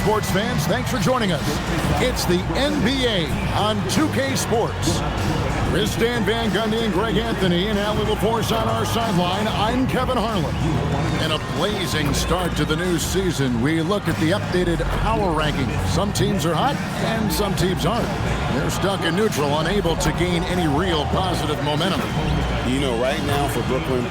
sports fans, thanks for joining us. It's the NBA on 2K Sports. With Stan Van Gundy and Greg Anthony and Allie LaForce on our sideline, I'm Kevin Harlan. In a blazing start to the new season, we look at the updated power rankings. Some teams are hot and some teams aren't. They're stuck in neutral, unable to gain any real positive momentum. You know, right now for Brooklyn,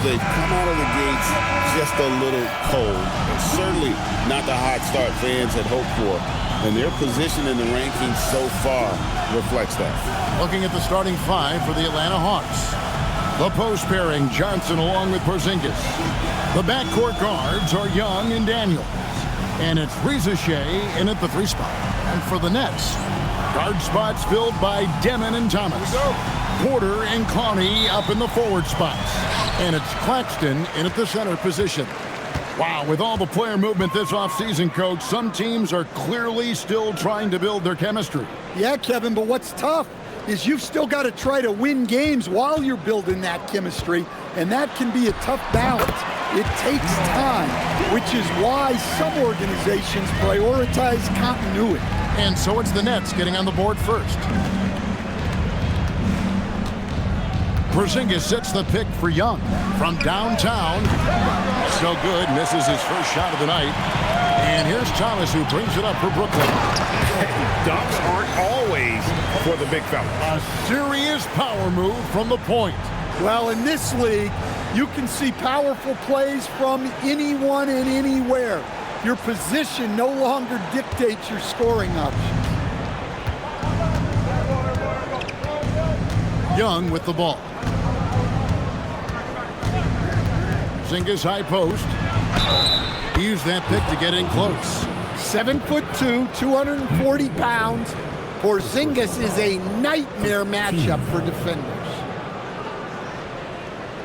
they've come out of the gates just a little cold. Certainly not the hot start fans had hoped for. And their position in the rankings so far reflects that. Looking at the starting five for the Atlanta Hawks. The post pairing, Johnson along with Porziņģis. The backcourt guards are Young and Daniels. And it's Shai in at the 3 spot. And for the Nets, guard spots filled by Demon and Thomas. Porter and Clowney up in the forward spots. And it's Claxton in at the center position. Wow, with all the player movement this offseason, Coach, some teams are clearly still trying to build their chemistry. Yeah, Kevin, but what's tough is you've still got to try to win games while you're building that chemistry, and that can be a tough balance. It takes time, which is why some organizations prioritize continuity. And so it's the Nets getting on the board first. Porziņģis sets the pick for Young from downtown. So good, misses his first shot of the night. And here's Thomas, who brings it up for Brooklyn. Dunks aren't always for the big fella. A serious power move from the point. Well, in this league, you can see powerful plays from anyone and anywhere. Your position no longer dictates your scoring options. Young with the ball. Porziņģis high post. He used that pick to get in close. 7'2", 240 pounds. Porziņģis is a nightmare matchup for defenders.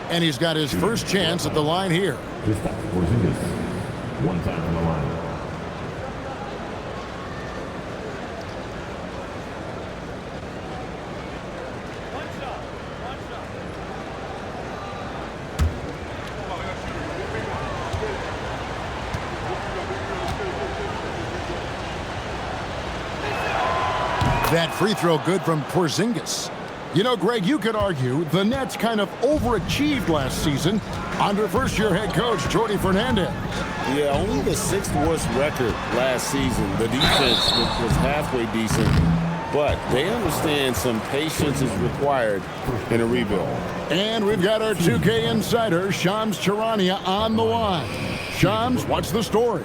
And he's got his first chance at the line here. Kristaps Porziņģis, 1 time on the line. That free throw good from Porziņģis. You know, Greg, you could argue the Nets kind of overachieved last season under first-year head coach Jordi Fernandez. Yeah, only the 6th worst record last season. The defense was halfway decent, but they understand some patience is required in a rebuild. And we've got our 2K insider, Shams Charania, on the line. Shams, what's the story?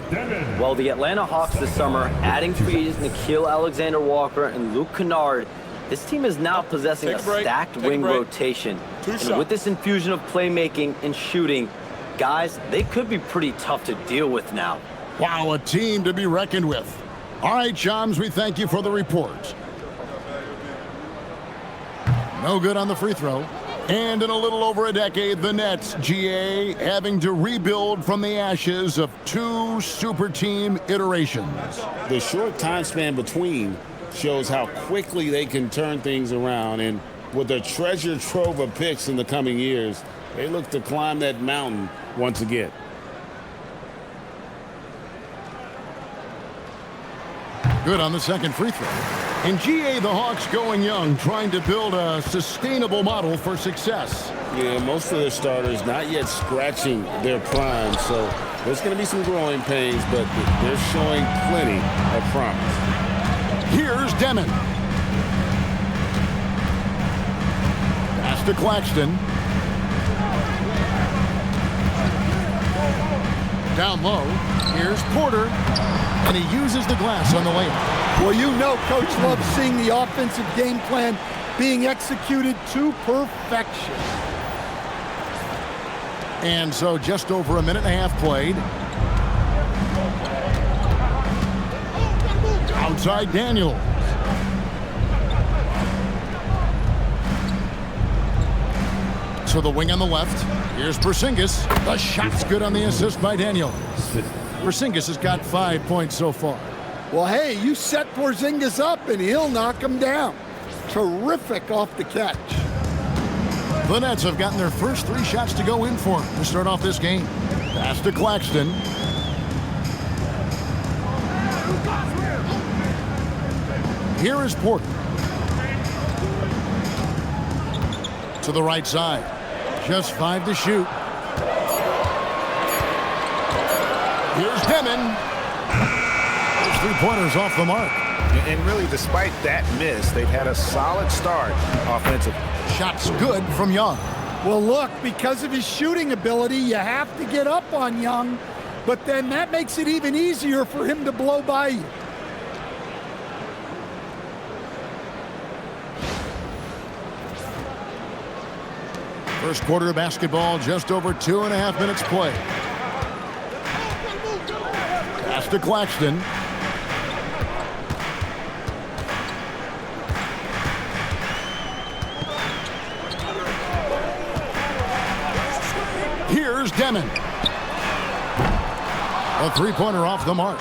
Well, the Atlanta Hawks this summer, adding speed Nickeil Alexander-Walker and Luke Kennard, this team is now possessing a stacked wing rotation. And with this infusion of playmaking and shooting, guys, they could be pretty tough to deal with now. Wow, a team to be reckoned with. All right, Shams, we thank you for the report. No good on the free throw. And in a little over a decade, the Nets, GA, having to rebuild from the ashes of 2 super team iterations. The short time span between shows how quickly they can turn things around, and with a treasure trove of picks in the coming years, they look to climb that mountain once again. Good on the second free throw. In GA, the Hawks going young, trying to build a sustainable model for success. Yeah, most of their starters not yet scratching their prime, so there's going to be some growing pains, but they're showing plenty of promise. Here's Demon. Pass to Claxton. Down low. Here's Porter. And he uses the glass on the layup. Well, you know Coach loves seeing the offensive game plan being executed to perfection. And so just over a minute and a half played. Outside Daniels. So the wing on the left. Here's Porziņģis. The shot's good on the assist by Daniels. Porziņģis has got 5 points so far. Well, hey, you set Porziņģis up and he'll knock him down. Terrific off the catch. The Nets have gotten their first 3 shots to go in for him to start off this game. Pass to Claxton. Here is Porter. To the right side. Just 5 to shoot. Here's Demon. Those three-pointers off the mark. And really, despite that miss, they've had a solid start offensively. Shots good from Young. Well, look, because of his shooting ability, you have to get up on Young, but then that makes it even easier for him to blow by you. First quarter of basketball, just over 2.5 minutes play. Pass to Claxton. Here's Demon. A three-pointer off the mark.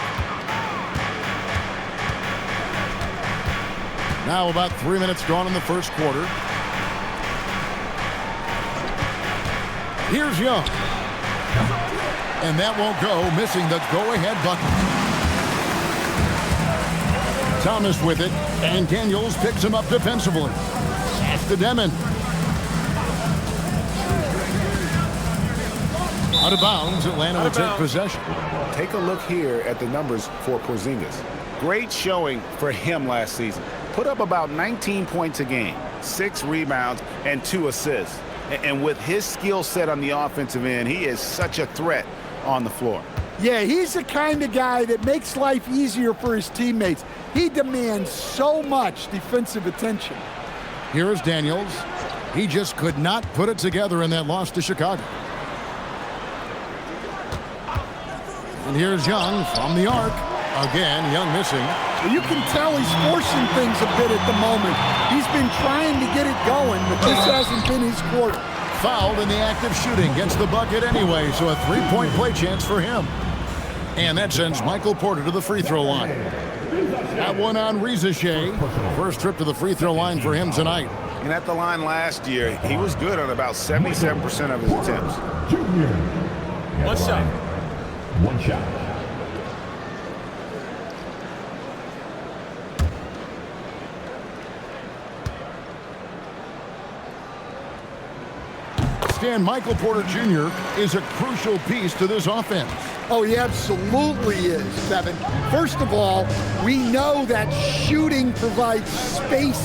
Now about 3 minutes gone in the first quarter. Here's Young. And that won't go, missing the go-ahead bucket. Thomas with it, and Daniels picks him up defensively. Pass to Demon. Out of bounds, Atlanta will take possession. Take a look here at the numbers for Porziņģis. Great showing for him last season. Put up about 19 points a game, 6 rebounds, and 2 assists. And with his skill set on the offensive end, he is such a threat on the floor. Yeah, he's the kind of guy that makes life easier for his teammates. He demands so much defensive attention. Here is Daniels. He just could not put it together in that loss to Chicago. And here's Young from the arc. Again, Young missing. You can tell he's forcing things a bit at the moment. He's been trying to get it going, but this hasn't been his quarter. Fouled in the act of shooting. Gets the bucket anyway, so a three-point play chance for him. And that sends Michael Porter to the free throw line. That one on Rizachet. First trip to the free throw line for him tonight. And at the line last year, he was good on about 77% of his attempts. One shot. One shot. Stan, Michael Porter Jr. is a crucial piece to this offense. Oh, he absolutely is, Kevin. First of all, we know that shooting provides space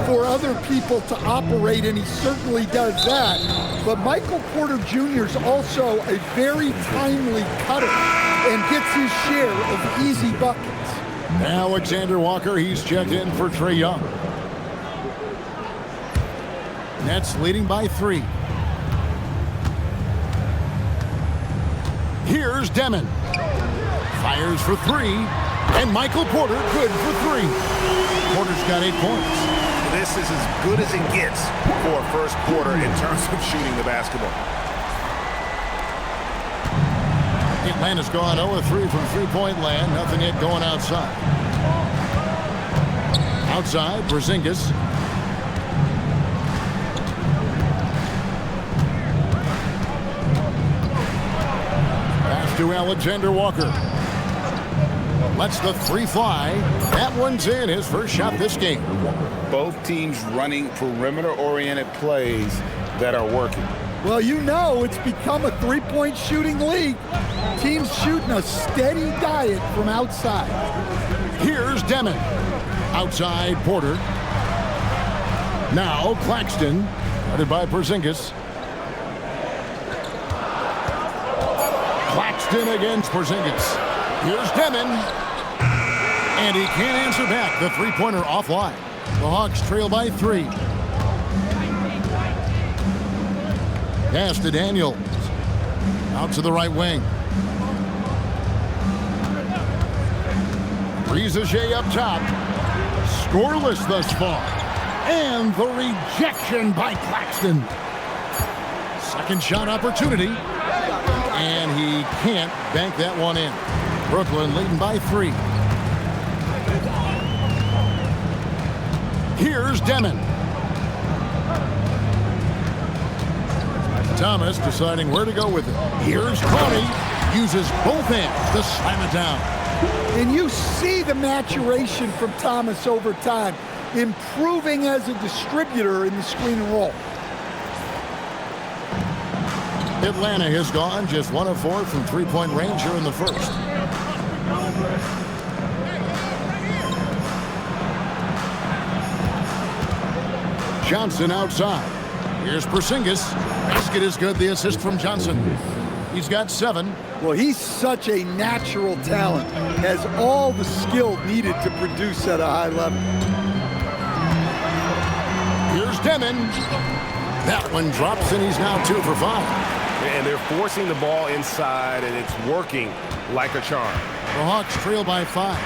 for other people to operate, and he certainly does that. But Michael Porter Jr. is also a very timely cutter and gets his share of easy buckets. Now Alexander Walker, he's checked in for Trae Young. Nets leading by 3. Here's Demon. Fires for 3. And Michael Porter good for 3. Porter's got 8 points. This is as good as it gets for a first quarter in terms of shooting the basketball. Atlanta's gone 0-3 from three-point land. Nothing yet going outside. Outside, Porziņģis. To Alexander Walker. Lets the 3 fly. That one's in. His first shot this game. Both teams running perimeter-oriented plays that are working. Well, you know it's become a three-point shooting league. Teams shooting a steady diet from outside. Here's Demon. Outside, Porter. Now Claxton. Guarded by Porziņģis. Claxton against Porziņģis. Here's Demon. And he can't answer back. The three-pointer offline. The Hawks trail by 3. Pass to Daniels. Out to the right wing. Rizachet up top. Scoreless thus far. And the rejection by Claxton. Second shot opportunity. And he can't bank that one in. Brooklyn leading by 3. Here's Demon. Thomas deciding where to go with it. Here's Coney. Uses both hands to slam it down. And you see the maturation from Thomas over time, improving as a distributor in the screen and roll. Atlanta has gone just 1 of 4 from three-point range here in the first. Johnson outside. Here's Porziņģis. Basket is good. The assist from Johnson. He's got 7. Well, he's such a natural talent. Has all the skill needed to produce at a high level. Here's Demon. That one drops, and he's now 2 for 5. And they're forcing the ball inside, and it's working like a charm. The Hawks trail by 5.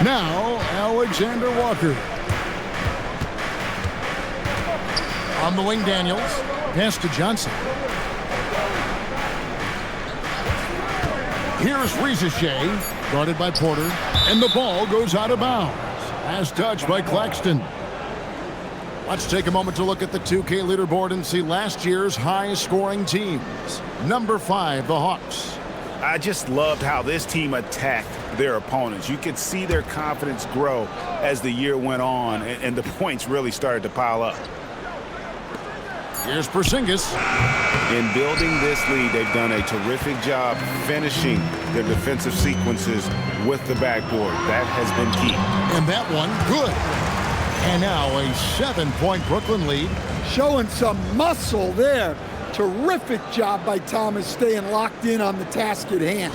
Now, Alexander Walker. On the wing, Daniels. Pass to Johnson. Here's Rizachet, guarded by Porter, and the ball goes out of bounds. As touched by Claxton. Let's take a moment to look at the 2K leaderboard and see last year's high-scoring teams. Number 5, the Hawks. I just loved how this team attacked their opponents. You could see their confidence grow as the year went on, and the points really started to pile up. Here's Porziņģis. In building this lead, they've done a terrific job finishing their defensive sequences with the backboard. That has been key. And that one, good. And now a 7-point Brooklyn lead. Showing some muscle there. Terrific job by Thomas staying locked in on the task at hand.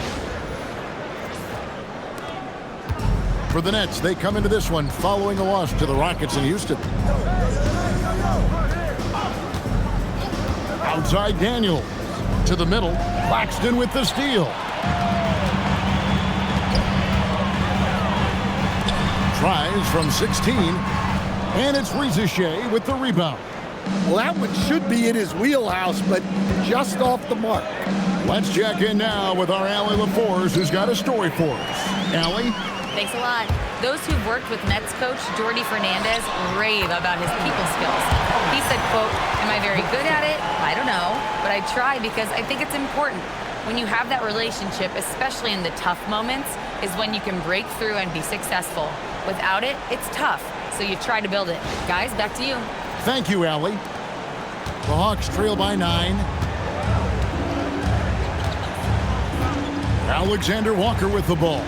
For the Nets, they come into this one following a loss to the Rockets in Houston. Outside Daniels. To the middle. Claxton with the steal. Tries from 16. And it's Rizachet with the rebound. Well, that one should be in his wheelhouse, but just off the mark. Let's check in now with our Allie LaForce, who's got a story for us. Allie? Thanks a lot. Those who've worked with Nets coach Jordi Fernandez rave about his people skills. He said, quote, "Am I very good at it? I don't know, but I try because I think it's important. When you have that relationship, especially in the tough moments, is when you can break through and be successful. Without it, it's tough, so you try to build it." Guys, back to you. Thank you, Allie. The Hawks trail by 9. Alexander Walker with the ball.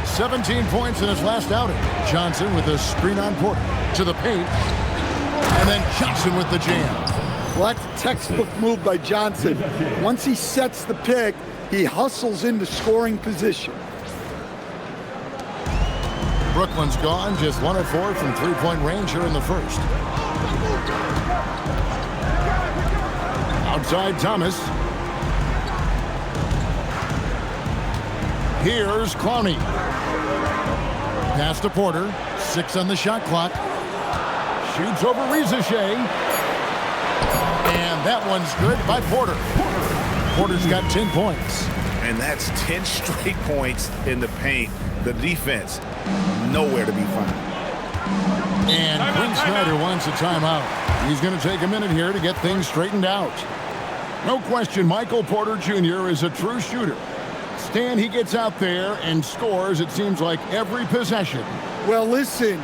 17 points in his last outing. Johnson with a screen on Porter. To the paint. And then Johnson with the jam. Well, that's a textbook move by Johnson. Once he sets the pick, he hustles into scoring position. Brooklyn's gone just 1 of 4 from three-point range here in the first. Outside Thomas. Here's Clowney. Pass to Porter. 6 on the shot clock. Shoots over Rizachet. And that one's good by Porter. Porter's got 10 points. And that's 10 straight points in the paint. The defense, nowhere to be found. And Quinn Snyder wants a timeout. He's going to take a minute here to get things straightened out. No question, Michael Porter Jr. is a true shooter. Stan, he gets out there and scores, it seems like, every possession. Well, listen,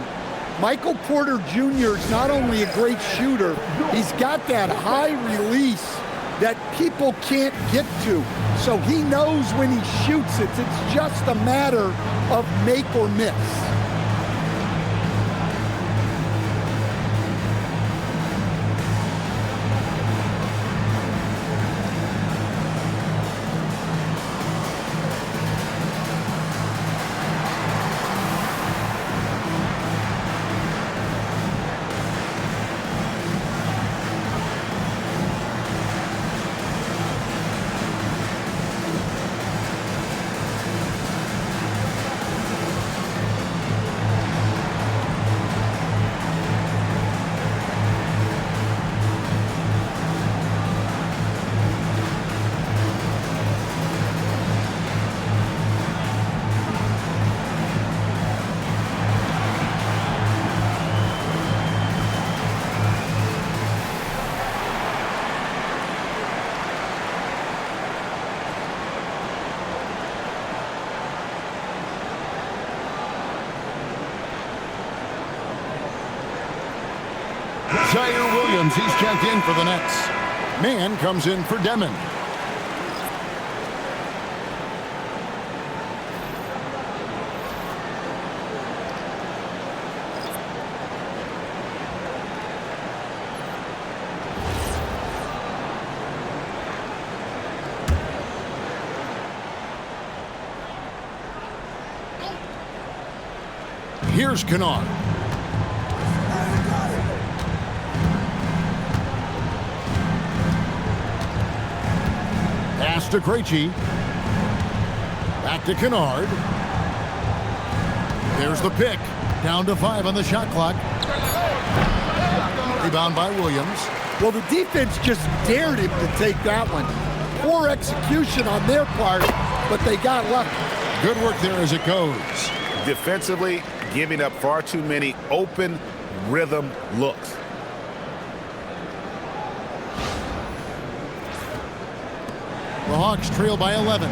Michael Porter Jr. is not only a great shooter, he's got that high release that people can't get to. So he knows when he shoots it. It's just a matter of make or miss. Zaire Williams, he's checked in for the Nets. Man comes in for Demon. Here's Kennard. Pass to Krejci. Back to Kennard. There's the pick. Down to 5 on the shot clock. Rebound by Williams. Well, the defense just dared him to take that one. Poor execution on their part, but they got lucky. Good work there as it goes. Defensively, giving up far too many open rhythm looks. The Hawks trail by 11.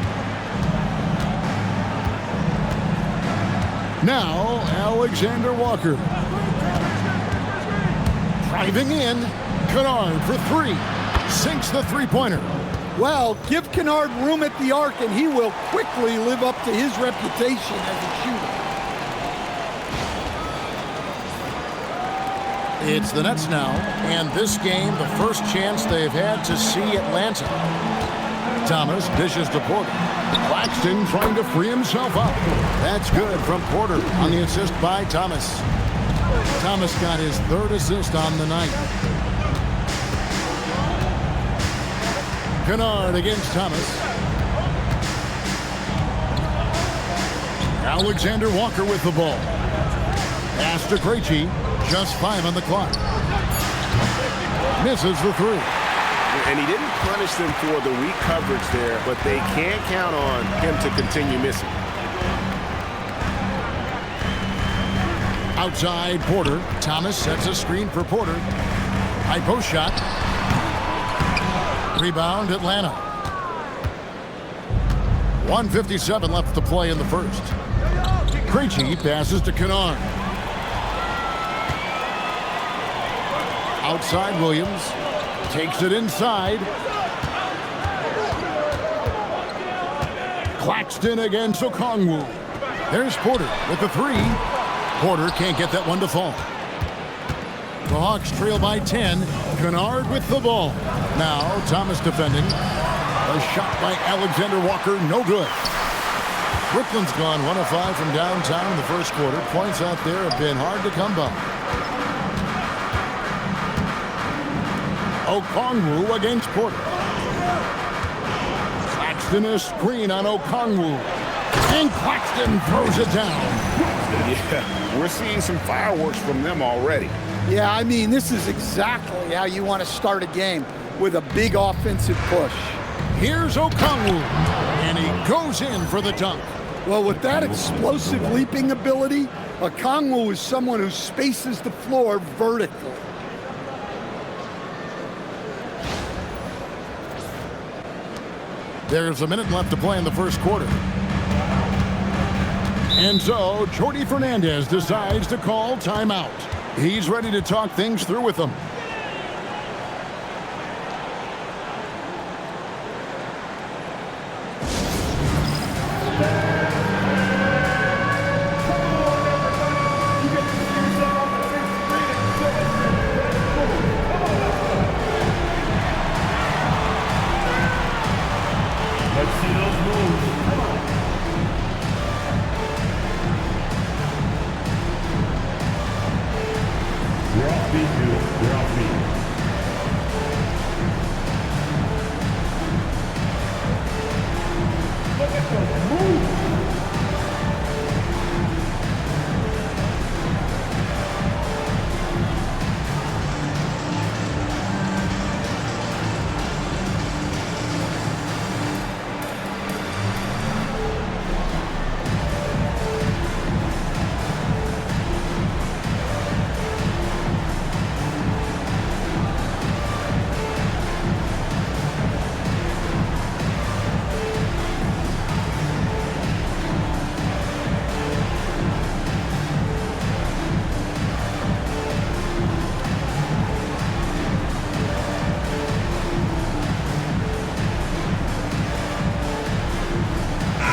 Now, Alexander Walker. Driving in. Kennard for 3. Sinks the three-pointer. Well, give Kennard room at the arc, and he will quickly live up to his reputation as a shooter. It's the Nets now, and this game, the first chance they've had to see Atlanta. Thomas dishes to Porter. Claxton trying to free himself up. That's good from Porter on the assist by Thomas. Thomas got his 3rd assist on the night. Kennard against Thomas. Alexander Walker with the ball. Pass to Krejci. Just 5 on the clock. Misses the 3. And he didn't punish them for the weak coverage there, but they can't count on him to continue missing. Outside Porter. Thomas sets a screen for Porter. High post shot. Rebound Atlanta. 1:57 left to play in the first. Krejci passes to Kennard. Outside Williams. Takes it inside. Claxton against Okongwu. There's Porter with the 3. Porter can't get that one to fall. The Hawks trail by 10. Kennard with the ball. Now Thomas defending. A shot by Alexander Walker, no good. Brooklyn's gone 1 of 5 from downtown in the first quarter. Points out there have been hard to come by. Okongwu against Porter. Claxton a screen on Okongwu. And Claxton throws it down. Yeah, we're seeing some fireworks from them already. Yeah, I mean, this is exactly how you want to start a game, with a big offensive push. Here's Okongwu, and he goes in for the dunk. Well, with that explosive leaping ability, Okongwu is someone who spaces the floor vertically. There's a minute left to play in the first quarter. And so, Jordi Fernandez decides to call timeout. He's ready to talk things through with them. Let's see those moves. We're off speed, dude. We're off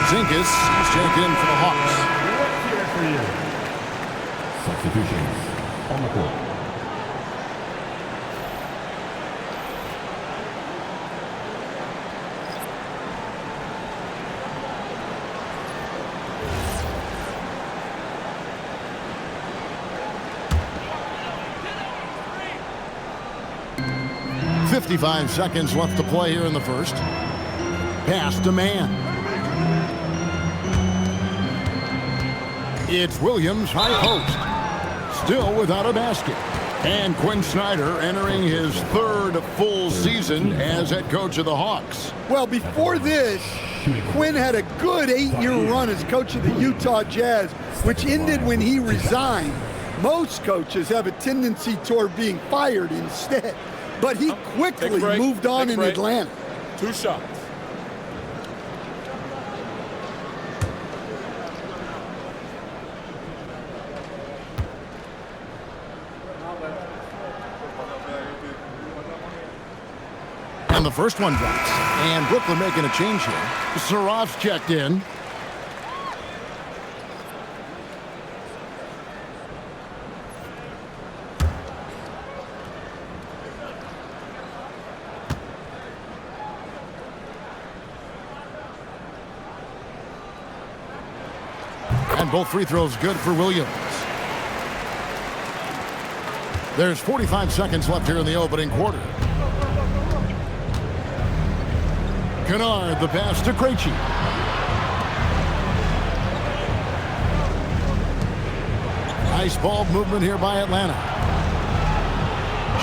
Porziņģis is taken in for the Hawks. Substitutions on the court. .55 seconds left to play here in the first. Pass to man. It's Williams, high post. Still without a basket. And Quinn Snyder entering his third full season as head coach of the Hawks. Well, before this, Quinn had a good 8-year run as coach of the Utah Jazz, which ended when he resigned. Most coaches have a tendency toward being fired instead. But he quickly moved on in Atlanta. 2 shots. And the first one drops. And Brooklyn making a change here. Saraf's checked in. And both free throws good for Williams. There's 45 seconds left here in the opening quarter. Kennard, the pass to Krejci. Nice ball movement here by Atlanta.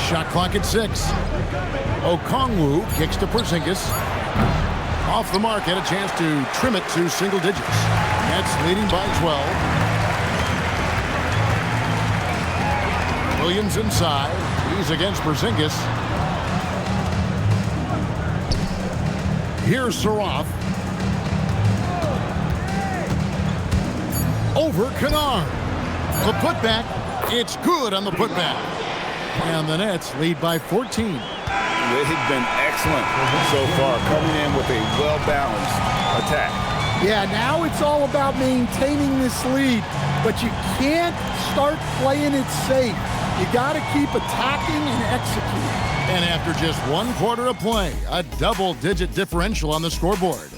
Shot clock at 6. Okongwu kicks to Porziņģis. Off the mark, had a chance to trim it to single digits. Nets leading by 12. Williams inside. He's against Porziņģis. Here's Saraf. Over Kennard. The putback. It's good on the putback. And the Nets lead by 14. They've been excellent so far, coming in with a well-balanced attack. Yeah, now it's all about maintaining this lead, but you can't start playing it safe. You got to keep attacking and executing. And after just 1 quarter of play, a double-digit differential on the scoreboard.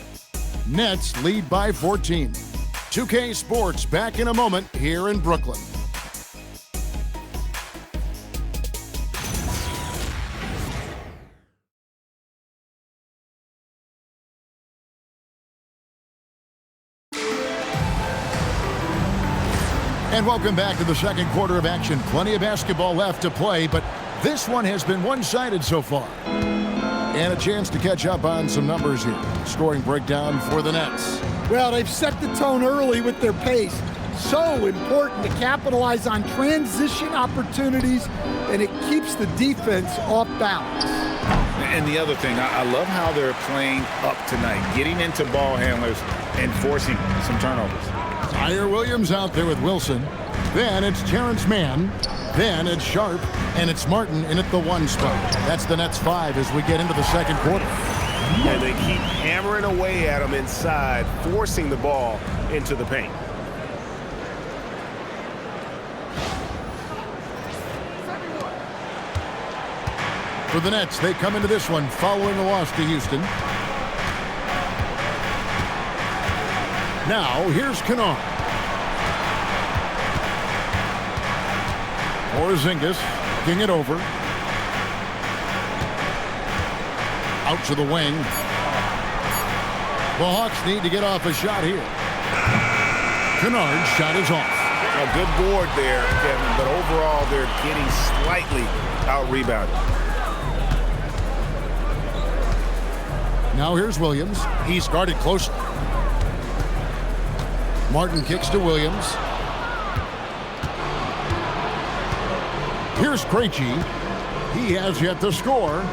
Nets lead by 14. 2K Sports back in a moment here in Brooklyn. And welcome back to the second quarter of action. Plenty of basketball left to play, but this one has been one-sided so far. And a chance to catch up on some numbers here. Scoring breakdown for the Nets. Well, they've set the tone early with their pace. So important to capitalize on transition opportunities, and it keeps the defense off balance. And the other thing, I love how they're playing up tonight, getting into ball handlers and forcing some turnovers. Tyre Williams out there with Wilson. Then it's Terrence Mann. Then it's Sharp. And it's Martin in at the 1 spot. That's the Nets 5 as we get into the second quarter. And they keep hammering away at them inside, forcing the ball into the paint. For the Nets, they come into this one following a loss to Houston. Now, here's Kennard. Porziņģis, king it over. Out to the wing. The Hawks need to get off a shot here. Kennard's shot is off. A good board there, Kevin, but overall they're getting slightly out-rebounded. Now here's Williams. He's guarded closely. Martin kicks to Williams. Here's Krejci. He has yet to score.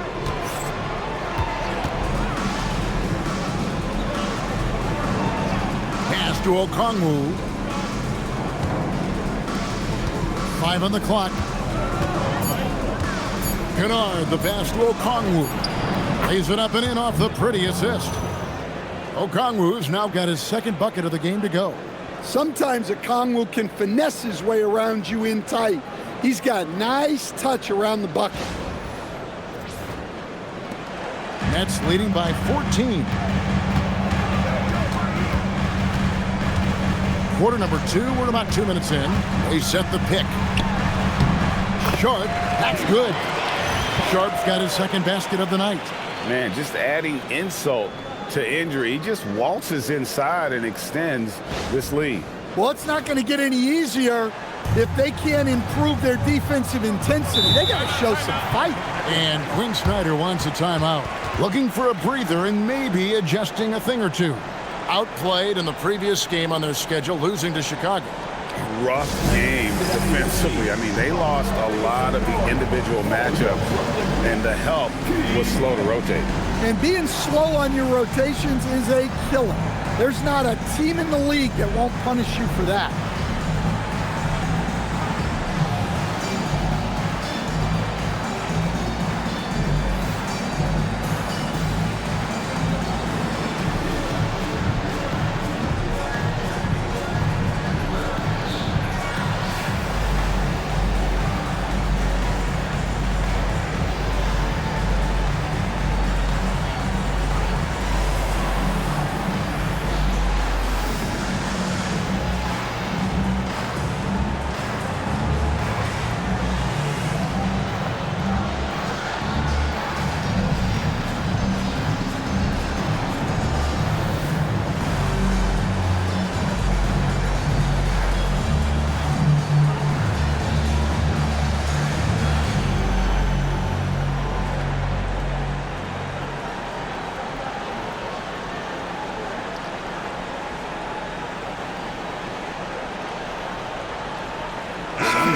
Pass to Okongwu. 5 on the clock. Kennard, the pass to Okongwu. Lays it up and in off the pretty assist. Okongwu's now got his second bucket of the game to go. Sometimes Okongwu can finesse his way around you in tight. He's got nice touch around the bucket. Nets leading by 14. Quarter number 2, we're about 2 minutes in. They set the pick. Sharp, that's good. Sharp's got his second basket of the night. Man, just adding insult to injury. He just waltzes inside and extends this lead. Well, it's not going to get any easier if they can't improve their defensive intensity. They got to show some fight. And Quinn Snyder wants a timeout. Looking for a breather and maybe adjusting a thing or two. Outplayed in the previous game on their schedule, losing to Chicago. Rough game defensively. I mean, they lost a lot of the individual matchups, and the help was slow to rotate. And being slow on your rotations is a killer. There's not a team in the league that won't punish you for that.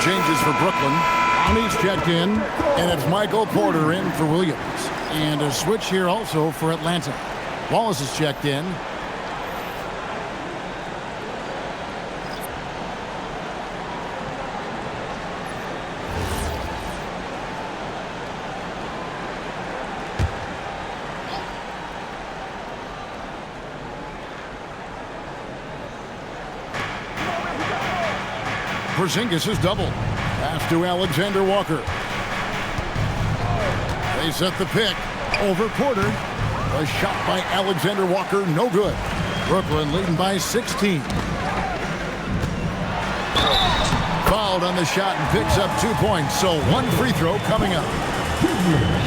Changes for Brooklyn. Downey's checked in, and it's Michael Porter in for Williams. And a switch here also for Atlanta. Wallace is checked in. Porziņģis is double. Pass to Alexander Walker. They set the pick over Porter. A shot by Alexander Walker, no good. Brooklyn leading by 16. Fouled on the shot and picks up 2 points, so one free throw coming up.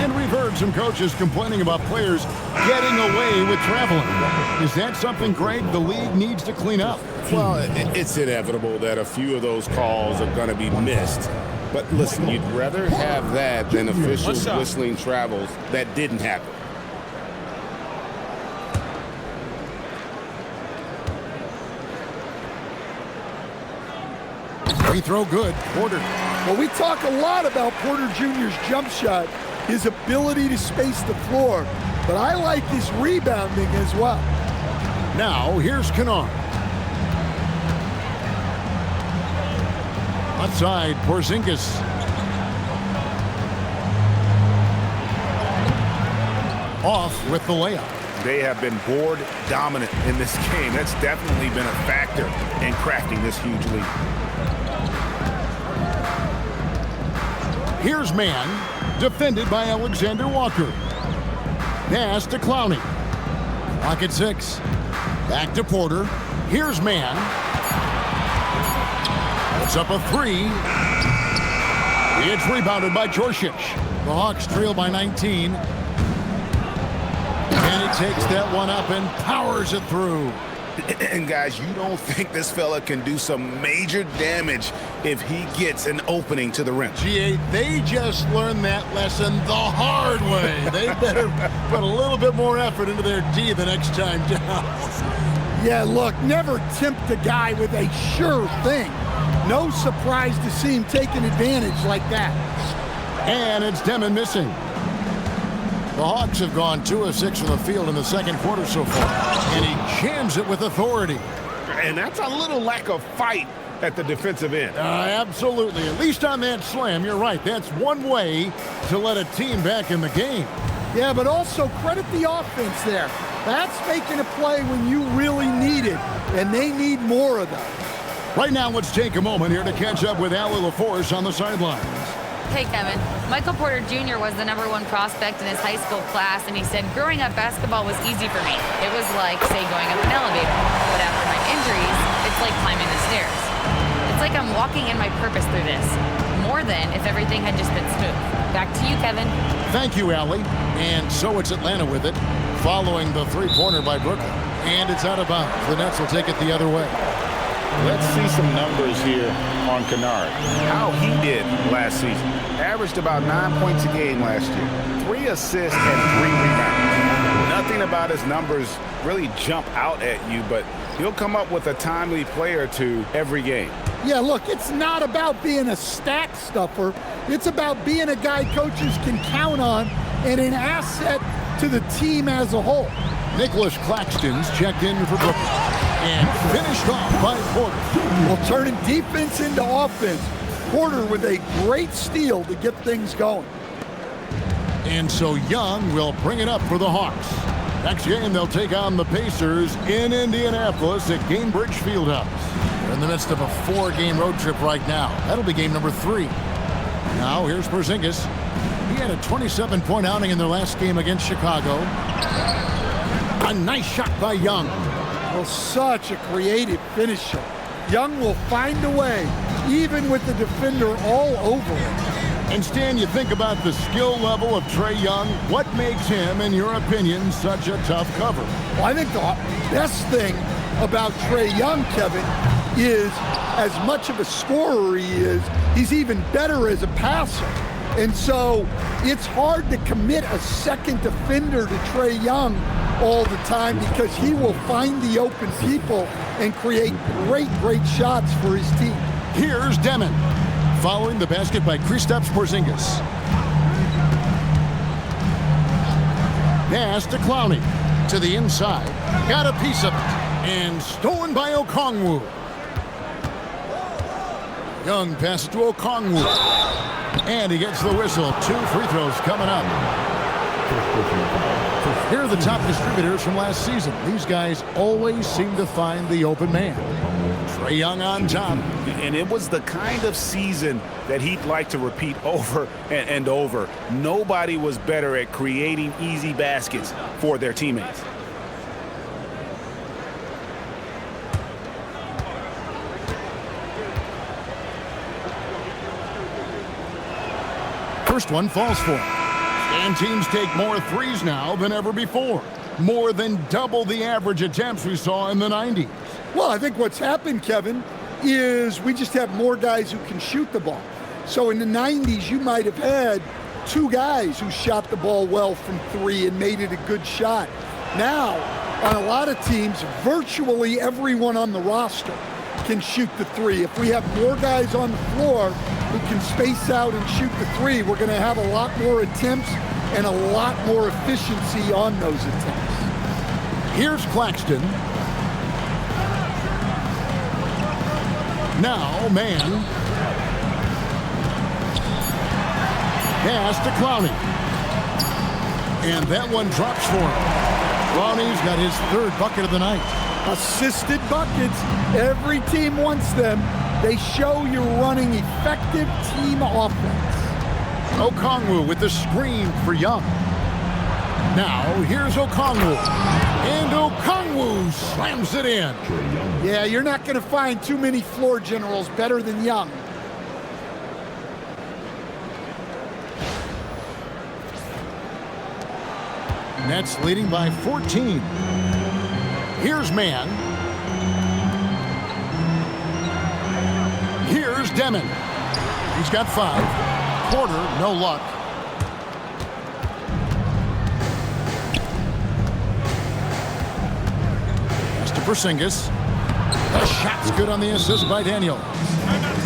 And we've heard some coaches complaining about players getting away with traveling. Is that something, Greg, the league needs to clean up? Well, it's inevitable that a few of those calls are going to be missed. But listen, you'd rather have that than officials whistling travels that didn't happen. Free throw good. Porter. Well, we talk a lot about Porter Jr.'s jump shot, his ability to space the floor, but I like his rebounding as well. Now, here's Kennard. Outside, Porziņģis. Off with the layup. They have been board dominant in this game. That's definitely been a factor in crafting this huge lead. Here's man, defended by Alexander Walker. Pass to Clowney. Clock at 6. Back to Porter. Here's man. Puts up a 3. It's rebounded by Djorcic. The Hawks trail by 19. And he takes that one up and powers it through. And guys, you don't think this fella can do some major damage if he gets an opening to the rim. GA, they just learned that lesson the hard way. They better put a little bit more effort into their D the next time down. Yeah, look, never tempt a guy with a sure thing. No surprise to see him taking advantage like that. And it's Demon missing. The Hawks have gone 2 of 6 from the field in the second quarter so far. And he jams it with authority. And that's a little lack of fight at the defensive end. Absolutely. At least on that slam, you're right. That's one way to let a team back in the game. Yeah, but also credit the offense there. That's making a play when you really need it, and they need more of that. Right now, let's take a moment here to catch up with Allie LaForce on the sidelines. Hey, Kevin. Michael Porter Jr. was the #1 prospect in his high school class, and he said, growing up, basketball was easy for me. It was like, say, going up an elevator. But after my injuries, it's like climbing the stairs. It's like I'm walking in my purpose through this, more than if everything had just been smooth. Back to you, Kevin. Thank you, Allie. And so it's Atlanta with it, following the three-pointer by Brooklyn. And it's out of bounds. The Nets will take it the other way. Let's see some numbers here on Kennard. How he did last season. Averaged about 9 points a game last year. 3 assists and 3 rebounds. Nothing about his numbers really jump out at you, but he'll come up with a timely play or two every game. Yeah, look, it's not about being a stat stuffer. It's about being a guy coaches can count on and an asset to the team as a whole. Nic Claxton's checked in for Brooklyn and finished off by Porter. Well, turning defense into offense. Porter with a great steal to get things going. And so Young will bring it up for the Hawks. Next game, they'll take on the Pacers in Indianapolis at Gainbridge Fieldhouse. They're in the midst of a 4-game road trip right now. That'll be game number 3. Now, here's Porziņģis. He had a 27-point outing in their last game against Chicago. A nice shot by Young. Well, such a creative finisher. Young will find a way, even with the defender all over him. And Stan, you think about the skill level of Trae Young. What makes him, in your opinion, such a tough cover? Well, I think the best thing about Trae Young, Kevin, is as much of a scorer he is, he's even better as a passer. And so it's hard to commit a second defender to Trae Young all the time because he will find the open people and create great shots for his team. Here's Demon, following the basket by Kristaps Porziņģis. Pass to Clowney, to the inside, got a piece of it, and stolen by Okongwu. Young passes to Okongwu, and he gets the whistle. 2 free throws coming up. Here are the top distributors from last season. These guys always seem to find the open man. Trae Young on top. And it was the kind of season that he'd like to repeat over and over. Nobody was better at creating easy baskets for their teammates. First one falls for him. And teams take more threes now than ever before. More than double the average attempts we saw in the 90s. Well, I think what's happened, Kevin, is we just have more guys who can shoot the ball. So in the 90s, you might have had 2 guys who shot the ball well from 3 and made it a good shot. Now, on a lot of teams, virtually everyone on the roster can shoot the 3. If we have more guys on the floor who can space out and shoot the 3, we're going to have a lot more attempts and a lot more efficiency on those attempts. Here's Claxton. Now, man. Pass to Clowney. And that one drops for him. Clowney's got his 3rd bucket of the night. Assisted buckets. Every team wants them. They show you're running effective team offense. Okongwu with the screen for Young. Now, here's Okongwu. And Okongwu slams it in. Yeah, you're not going to find too many floor generals better than Young. Nets leading by 14. Here's Man. Here's Demon. He's got 5. Porter, no luck. Pass to Porziņģis. The shot's good on the assist by Daniel.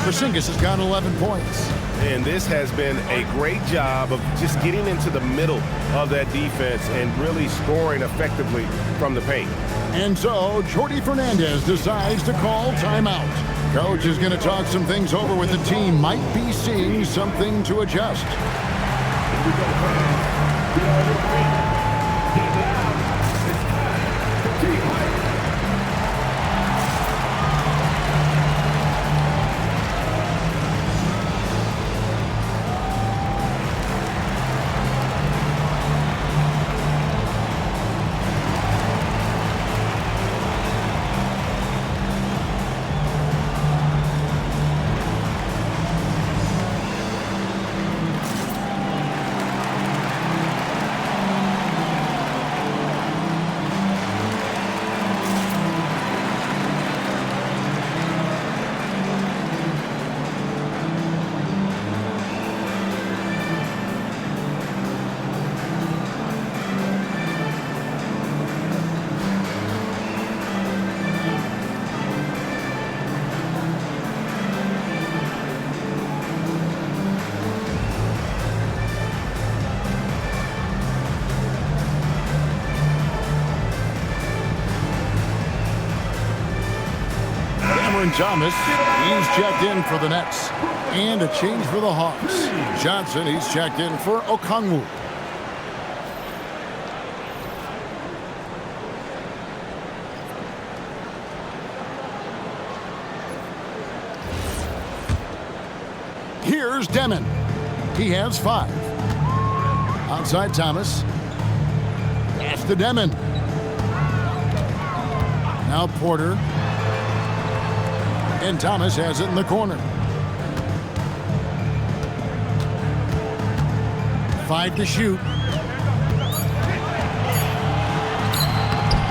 Porziņģis has got 11 points. And this has been a great job of just getting into the middle of that defense and really scoring effectively from the paint. And so Jordi Fernandez decides to call timeout. Coach is going to talk some things over with the team. Might be seeing something to adjust. Thomas, he's checked in for the Nets. And a change for the Hawks. Johnson, he's checked in for Okongwu. Here's Demon. He has 5. Outside Thomas. Pass to Demon. Now Porter. And Thomas has it in the corner. 5 to shoot.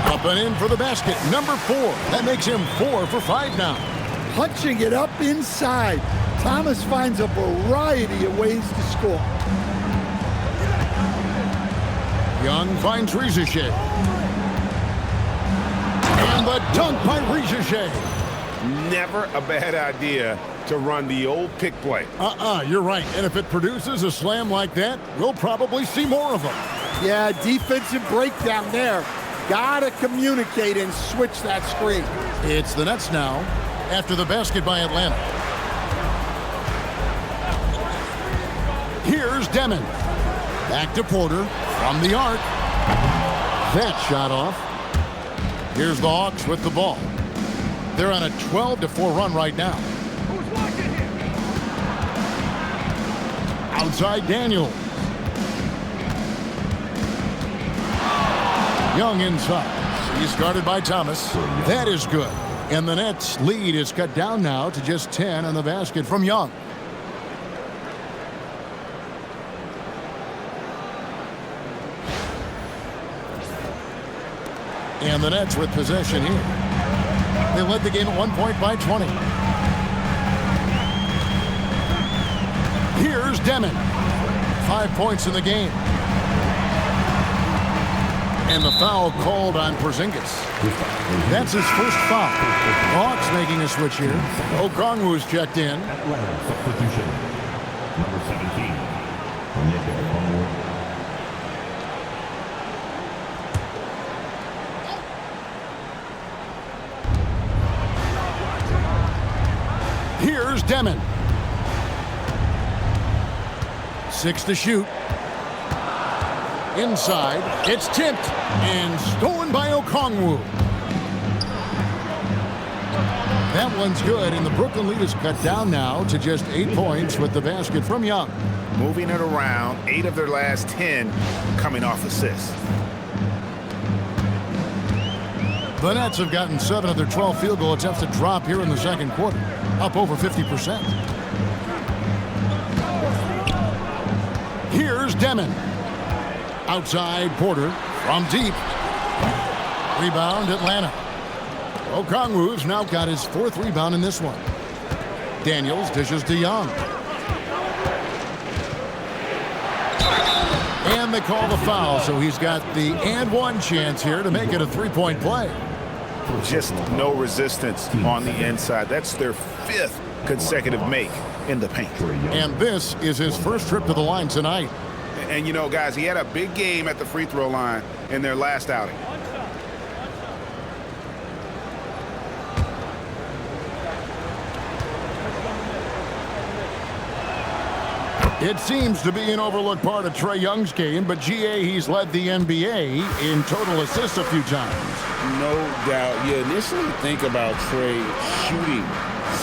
Up and in for the basket. Number 4. That makes him 4 for 5 now. Punching it up inside. Thomas finds a variety of ways to score. Young finds Ricochet. And the dunk by Ricochet. Never a bad idea to run the old pick play. You're right. And if it produces a slam like that, we'll probably see more of them. Yeah, defensive breakdown there. Gotta communicate and switch that screen. It's the Nets now after the basket by Atlanta. Here's Demon. Back to Porter from the arc. That shot off. Here's the Hawks with the ball. They're on a 12-4 run right now. Outside Daniels. Young inside. He's guarded by Thomas. That is good. And the Nets' lead is cut down now to just 10 on the basket from Young. And the Nets with possession here. They led the game at 1 point by 20. Here's Demon. 5 points in the game. And the foul called on Porziņģis. That's his first foul. Hawks making a switch here. Okongwu's checked in. Atlanta substitution. Number 17. Here's Demon. 6 to shoot. Inside. It's tipped and stolen by Okongwu. That one's good, and the Brooklyn lead is cut down now to just 8 points with the basket from Young. Moving it around, 8 of their last 10 coming off assists. The Nets have gotten 7 of their 12 field goal attempts to drop here in the second quarter, up over 50%. Here's Demon. Outside Porter from deep. Rebound Atlanta. Okongwu's now got his 4th rebound in this one. Daniels dishes to Young. And they call the foul, so he's got the and one chance here to make it a 3-point play. Just no resistance on the inside. That's their 5th consecutive make in the paint. And this is his first trip to the line tonight. And, you know, guys, he had a big game at the free throw line in their last outing. It seems to be an overlooked part of Trae Young's game, but GA, he's led the NBA in total assists a few times. No doubt. You initially think about Trae shooting,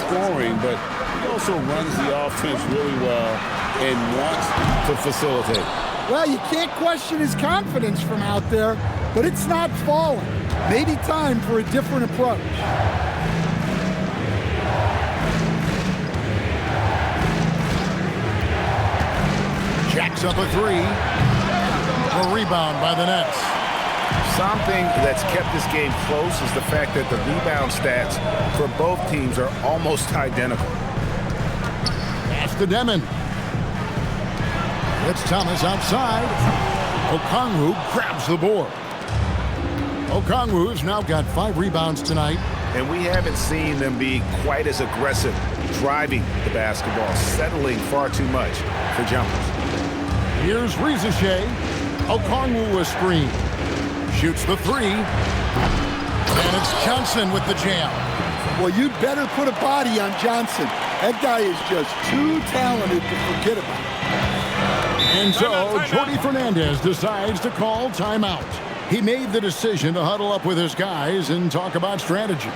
scoring, but he also runs the offense really well and wants to facilitate. Well, you can't question his confidence from out there, but it's not falling. Maybe time for a different approach. Jacks up a three. A rebound by the Nets. Something that's kept this game close is the fact that the rebound stats for both teams are almost identical. Pass to Demon. It's Thomas outside. Okongwu grabs the board. Okongwu's now got 5 rebounds tonight. And we haven't seen them be quite as aggressive, driving the basketball, settling far too much for jumpers. Here's Rizashay. Okongwu a screen. Shoots the 3. And it's Johnson with the jam. Well, you'd better put a body on Johnson. That guy is just too talented to forget about. And so, Jordy Fernandez decides to call timeout. He made the decision to huddle up with his guys and talk about strategy.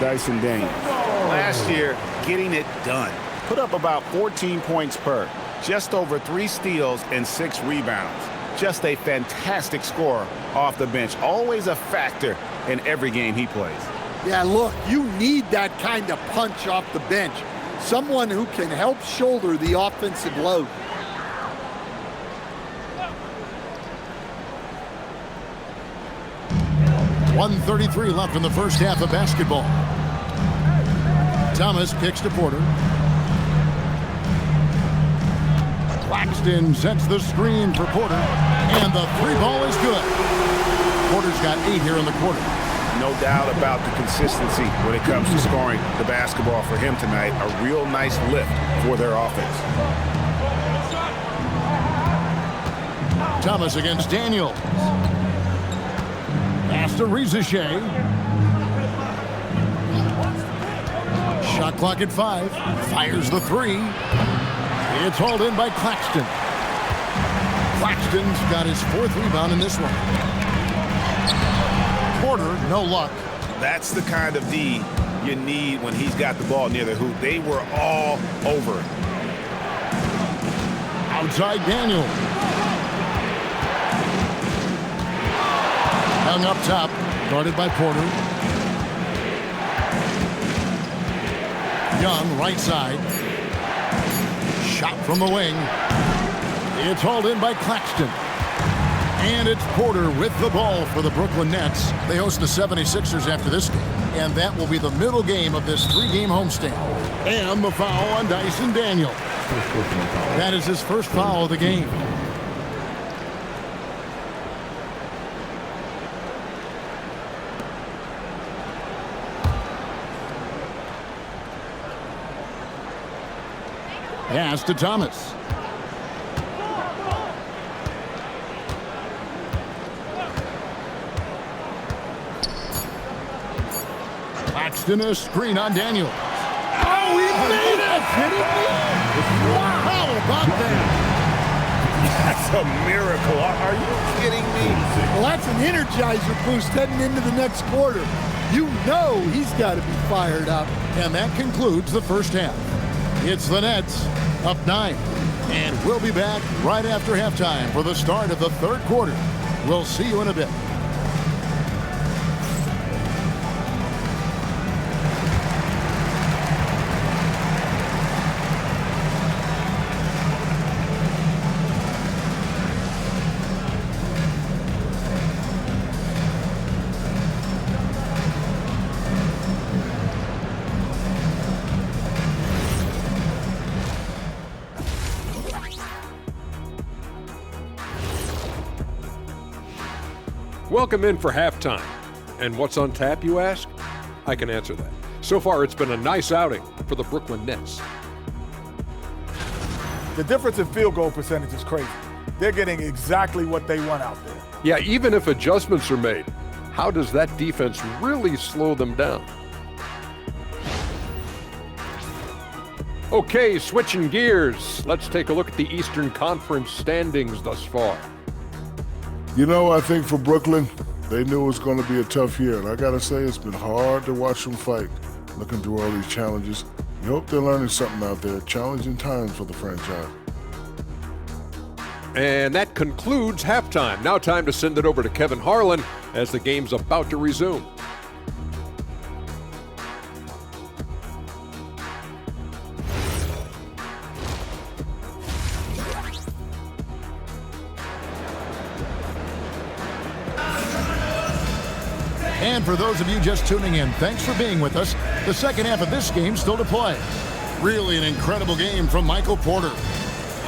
Dyson Dane. Last year, getting it done. Put up about 14 points per. Just over 3 steals and 6 rebounds. Just a fantastic scorer off the bench. Always a factor in every game he plays. Yeah, look, you need that kind of punch off the bench. Someone who can help shoulder the offensive load. .133 left in the first half of basketball. Thomas kicks to Porter. Claxton sets the screen for Porter. And the 3 ball is good. Porter's got 8 here in the quarter. No doubt about the consistency when it comes to scoring the basketball for him tonight. A real nice lift for their offense. Thomas against Daniels. Pass to Rizashay. Shot clock at 5. Fires the 3. It's hauled in by Claxton. Claxton's got his 4th rebound in this one. Porter, no luck. That's the kind of D you need when he's got the ball near the hoop. They were all over it. Outside Daniel. Hung up top, guarded by Porter. Young, right side. Shot from the wing. It's hauled in by Claxton. And it's Porter with the ball for the Brooklyn Nets. They host the 76ers after this game. And that will be the middle game of this 3-game homestand. And the foul on Dyson Daniel. That is his first foul of the game. Pass to Thomas. Claxton a screen on Daniel. Oh, he made it! Kidding me? Wow. How about that? That's a miracle. Are you kidding me? Well, that's an energizer boost heading into the next quarter. You know he's got to be fired up. And that concludes the first half. It's the Nets up 9. And we'll be back right after halftime for the start of the third quarter. We'll see you in a bit. Welcome in for halftime. And what's on tap, you ask? I can answer that. So far, it's been a nice outing for the Brooklyn Nets. The difference in field goal percentage is crazy. They're getting exactly what they want out there. Yeah, even if adjustments are made, how does that defense really slow them down? Okay, switching gears. Let's take a look at the Eastern Conference standings thus far. You know, I think for Brooklyn, they knew it was going to be a tough year. And I got to say, it's been hard to watch them fight, looking through all these challenges. We hope they're learning something out there. Challenging times for the franchise. And that concludes halftime. Now time to send it over to Kevin Harlan as the game's about to resume. And for those of you just tuning in, thanks for being with us. The second half of this game still to play. Really an incredible game from Michael Porter.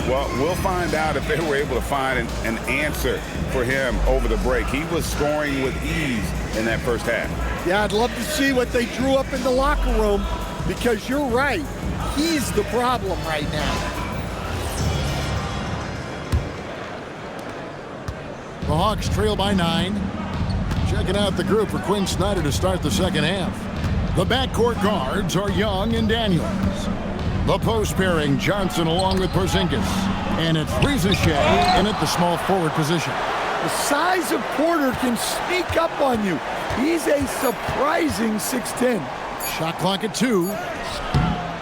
Well, we'll find out if they were able to find an answer for him over the break. He was scoring with ease in that first half. Yeah, I'd love to see what they drew up in the locker room, because you're right. He's the problem right now. The Hawks trail by 9. Checking out the group for Quinn Snyder to start the second half. The backcourt guards are Young and Daniels. The post pairing, Johnson along with Porziņģis. And it's Shea in at the small forward position. The size of Porter can sneak up on you. He's a surprising 6'10". Shot clock at 2.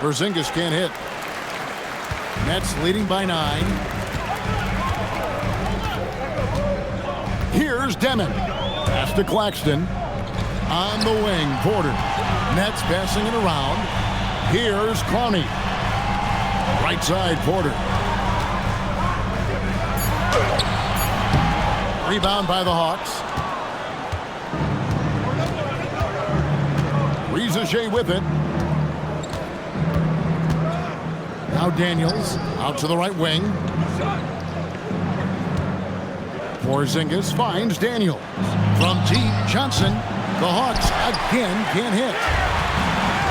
Porziņģis can't hit. Nets leading by 9. Here's Demon. Pass to Claxton. On the wing, Porter. Nets passing it around. Here's Clowney. Right side, Porter. Rebound by the Hawks. Shea with it. Now Daniels out to the right wing. Porziņģis finds Daniels. From deep, Johnson. The Hawks again can't hit.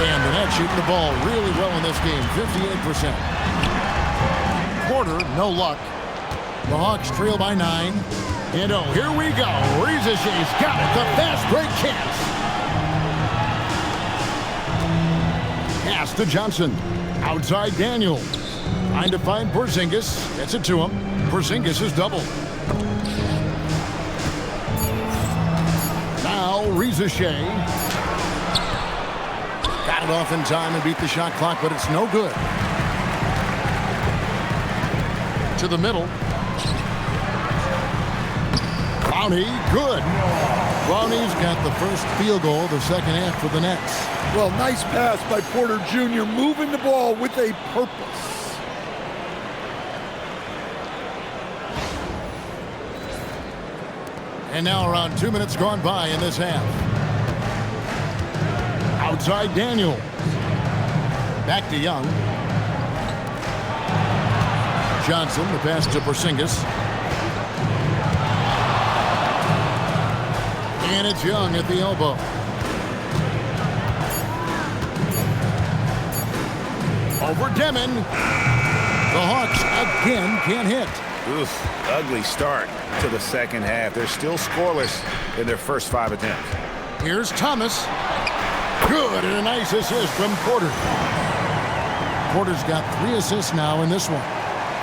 And the Nets shooting the ball really well in this game, 58%. Porter, no luck. The Hawks trail by 9. And oh, here we go. Shea's got it. The fast break chance. Pass to Johnson. Outside Daniels. Trying to find Porziņģis. Gets it to him. Porziņģis is doubled. Now Shea. Got it off in time and beat the shot clock, but it's no good. To the middle. Clowney, good. Clowney's got the first field goal of the second half for the Nets. Well, nice pass by Porter Jr., moving the ball with a purpose. And now around 2 minutes gone by in this half. Outside Daniel. Back to Young. Johnson, the pass to Porziņģis. And it's Young at the elbow. Over Demon. The Hawks again can't hit. Oof, ugly start to the second half. They're still scoreless in their first 5 attempts. Here's Thomas. Good, and a nice assist from Porter. Porter's got 3 assists now in this one.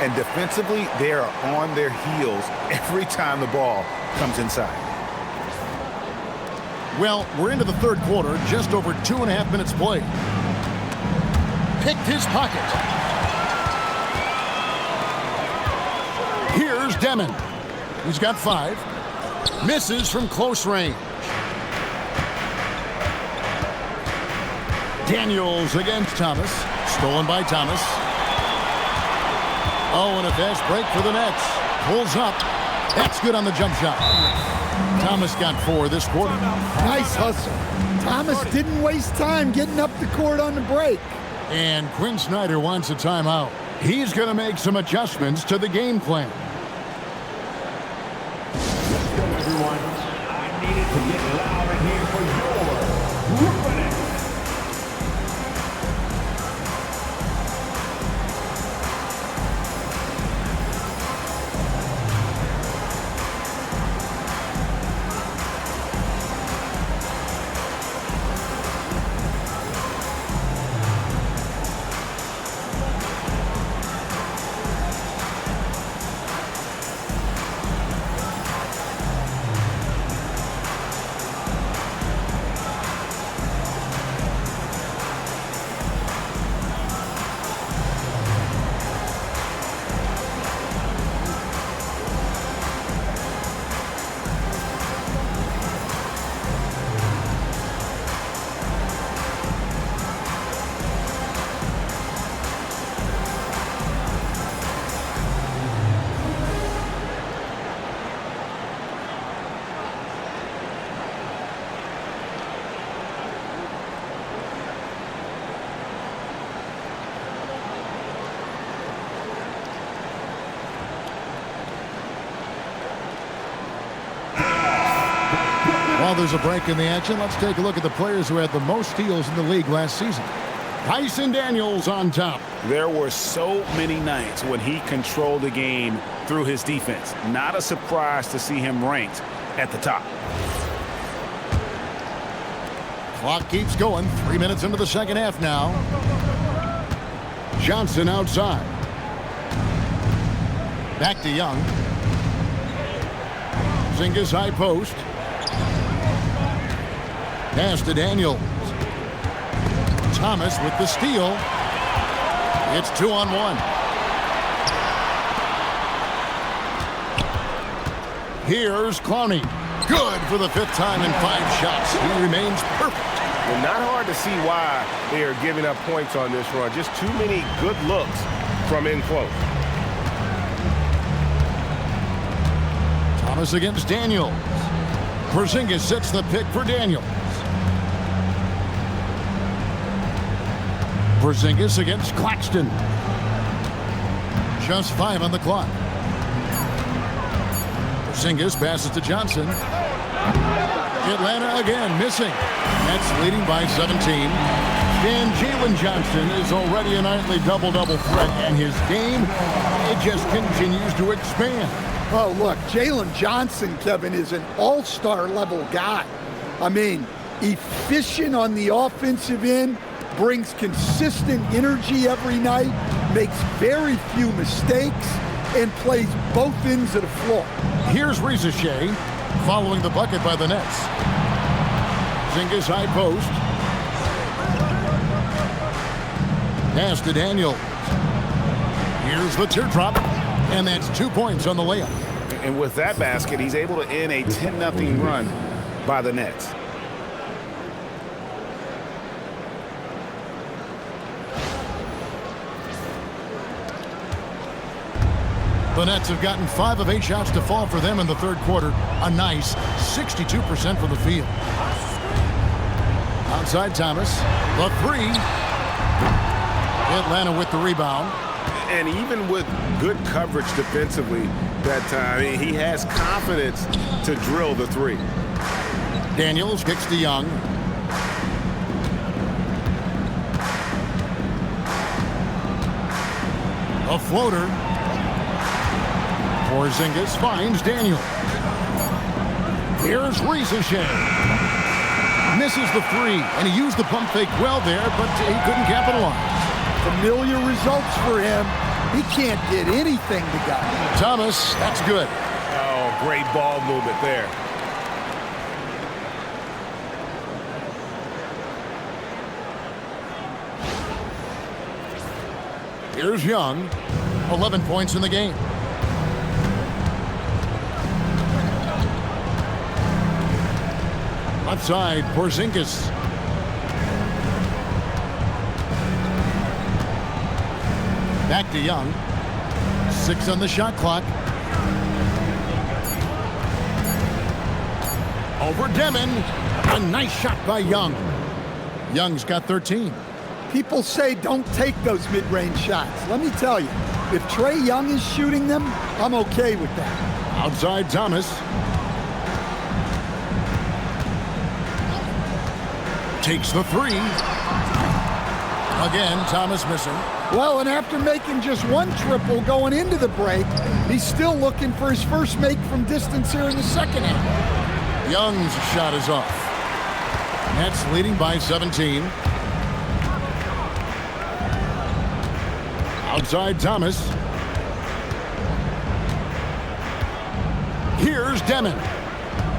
And defensively, they are on their heels every time the ball comes inside. Well, we're into the third quarter, just over 2.5 minutes played. Picked his pocket. Here's Demon. He's got 5. Misses from close range. Daniels against Thomas. Stolen by Thomas. Oh, and a fast break for the Nets. Pulls up. That's good on the jump shot. Thomas got 4 this quarter. Nice hustle. Thomas didn't waste time getting up the court on the break. And Quinn Snyder wants a timeout. He's going to make some adjustments to the game plan. Let's go, everyone. I needed to get louder here for your Brooklyn Nets. While there's a break in the action, let's take a look at the players who had the most steals in the league last season. Tyson Daniels on top. There were so many nights when he controlled the game through his defense. Not a surprise to see him ranked at the top. Clock keeps going. 3 minutes into the second half now. Johnson outside. Back to Young. Porziņģis high post. Pass to Daniels. Thomas with the steal. It's 2-on-1. Here's Clowney. Good for the 5th time in 5 shots. He remains perfect. Well, not hard to see why they are giving up points on this run. Just too many good looks from in close. Thomas against Daniels. Porziņģis sets the pick for Daniels. Porziņģis against Claxton. Just 5 on the clock. Porziņģis passes to Johnson. Atlanta again missing. Nets leading by 17. And Jalen Johnson is already a nightly double-double threat, and his game, it just continues to expand. Oh, look, Jalen Johnson, Kevin, is an all-star level guy. I mean, efficient on the offensive end, brings consistent energy every night, makes very few mistakes, and plays both ends of the floor. Here's Rizachet following the bucket by the Nets. Porziņģis high post. Pass to Daniels. Here's the teardrop, and that's 2 points on the layup. And with that basket, he's able to end a 10-0 run by the Nets. The Nets have gotten 5 of 8 shots to fall for them in the third quarter. A nice 62% from the field. Outside Thomas. The 3. Atlanta with the rebound. And even with good coverage defensively that time, he has confidence to drill the 3. Daniels kicks to Young. A floater. Porziņģis finds Daniel. Here's Rizachet. misses the three, and he used the pump fake well there, but he couldn't capitalize. Familiar results for him. He can't get anything to go. Thomas, that's good. Oh, great ball movement there. Here's Young, 11 points in the game. Left side, Porziņģis. Back to Young. 6 on the shot clock. Over Demon. A nice shot by Young. Young's got 13. People say don't take those mid-range shots. Let me tell you, if Trae Young is shooting them, I'm okay with that. Outside Thomas. Takes the three. Again, Thomas missing. Well, and after making just one triple going into the break, he's still looking for his first make from distance here in the second half. Young's shot is off. Nets leading by 17. Outside Thomas. Here's Demon.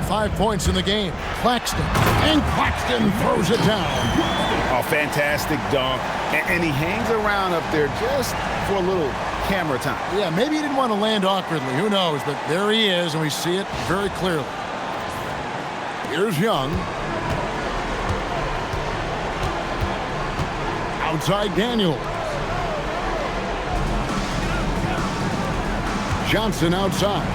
5 points in the game. Claxton. And Claxton throws it down. Oh, fantastic dunk. And he hangs around up there just for a little camera time. Yeah, maybe he didn't want to land awkwardly. Who knows? But there he is, and we see it very clearly. Here's Young. Outside Daniels. Johnson outside.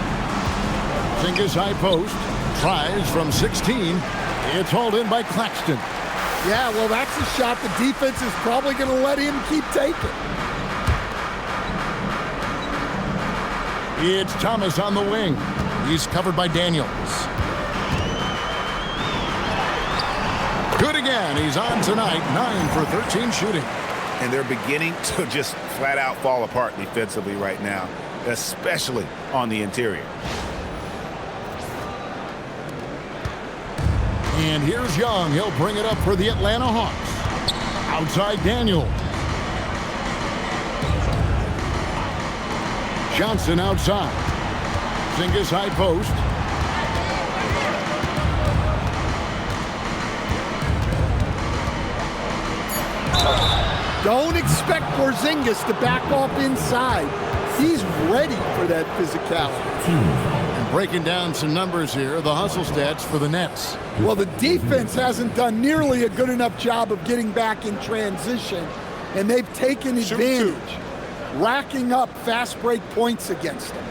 Porziņģis high post. Tries from 16. It's hauled in by Claxton. Yeah, well, that's a shot the defense is probably going to let him keep taking. It's Thomas on the wing. He's covered by Daniels. Good again. He's on tonight. 9 for 13 shooting. And they're beginning to just flat out fall apart defensively right now, especially on the interior. And here's Young. He'll bring it up for the Atlanta Hawks. Outside Daniels. Johnson outside. Porziņģis high post. Don't expect Porziņģis to back off inside. He's ready for that physicality. Breaking down some numbers here, the hustle stats for the Nets. Well, the defense hasn't done nearly a good enough job of getting back in transition, and they've taken advantage, racking up fast break points against them.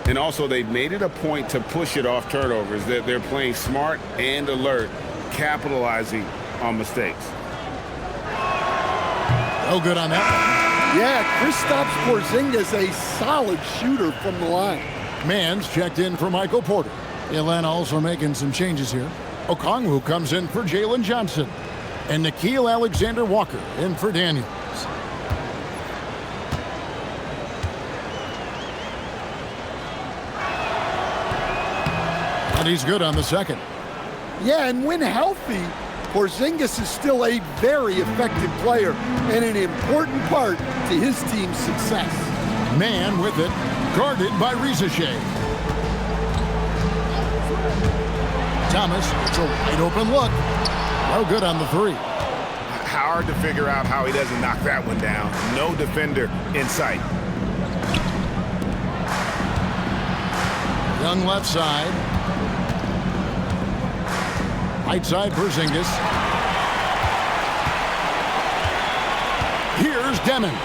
And also, they've made it a point to push it off turnovers. They're playing smart and alert, capitalizing on mistakes. No good on that. Yeah, Kristaps Porziņģis, a solid shooter from the line. Mans checked in for Michael Porter. Atlanta also making some changes here. Okongwu comes in for Jalen Johnson. And Nickeil Alexander-Walker in for Daniels. And he's good on the second. Yeah, and when healthy, Porziņģis is still a very effective player and an important part to his team's success. Man with it. Guarded by Rizachet. Thomas, it's a wide open look. No good on the three. Hard to figure out how he doesn't knock that one down. No defender in sight. Young left side. Right side, Porziņģis. Here's Demon.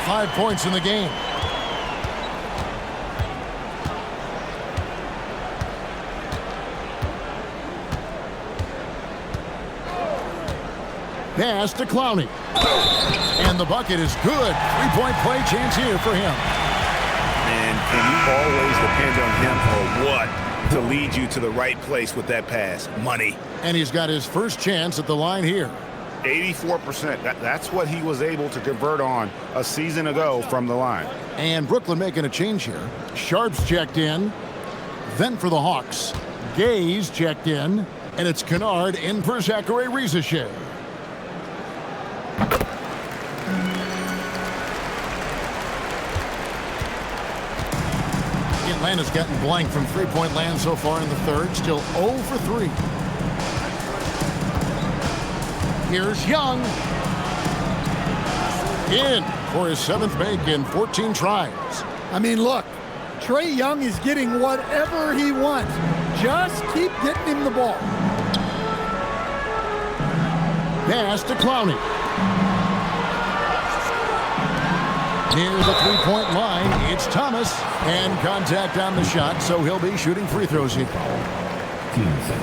5 points in the game. Pass to Clowney. And the bucket is good. Three-point play chance here for him. And can you always depend on him for what to lead you to the right place with that pass? Money. And he's got his first chance at the line here. 84%. That's what he was able to convert on a season ago from the line. And Brooklyn making a change here. Sharp's checked in. Then for the Hawks, Gay's checked in. And it's Kennard in for Zachary Rieseshay. Atlanta's gotten blank from three-point land so far in the third. Still 0 for 3. Here's Young. In for his 7th make in 14 tries. I mean, look, Trae Young is getting whatever he wants. Just keep getting him the ball. Pass to Clowney. Near the three-point line, it's Thomas. And contact on the shot, so he'll be shooting free throws here.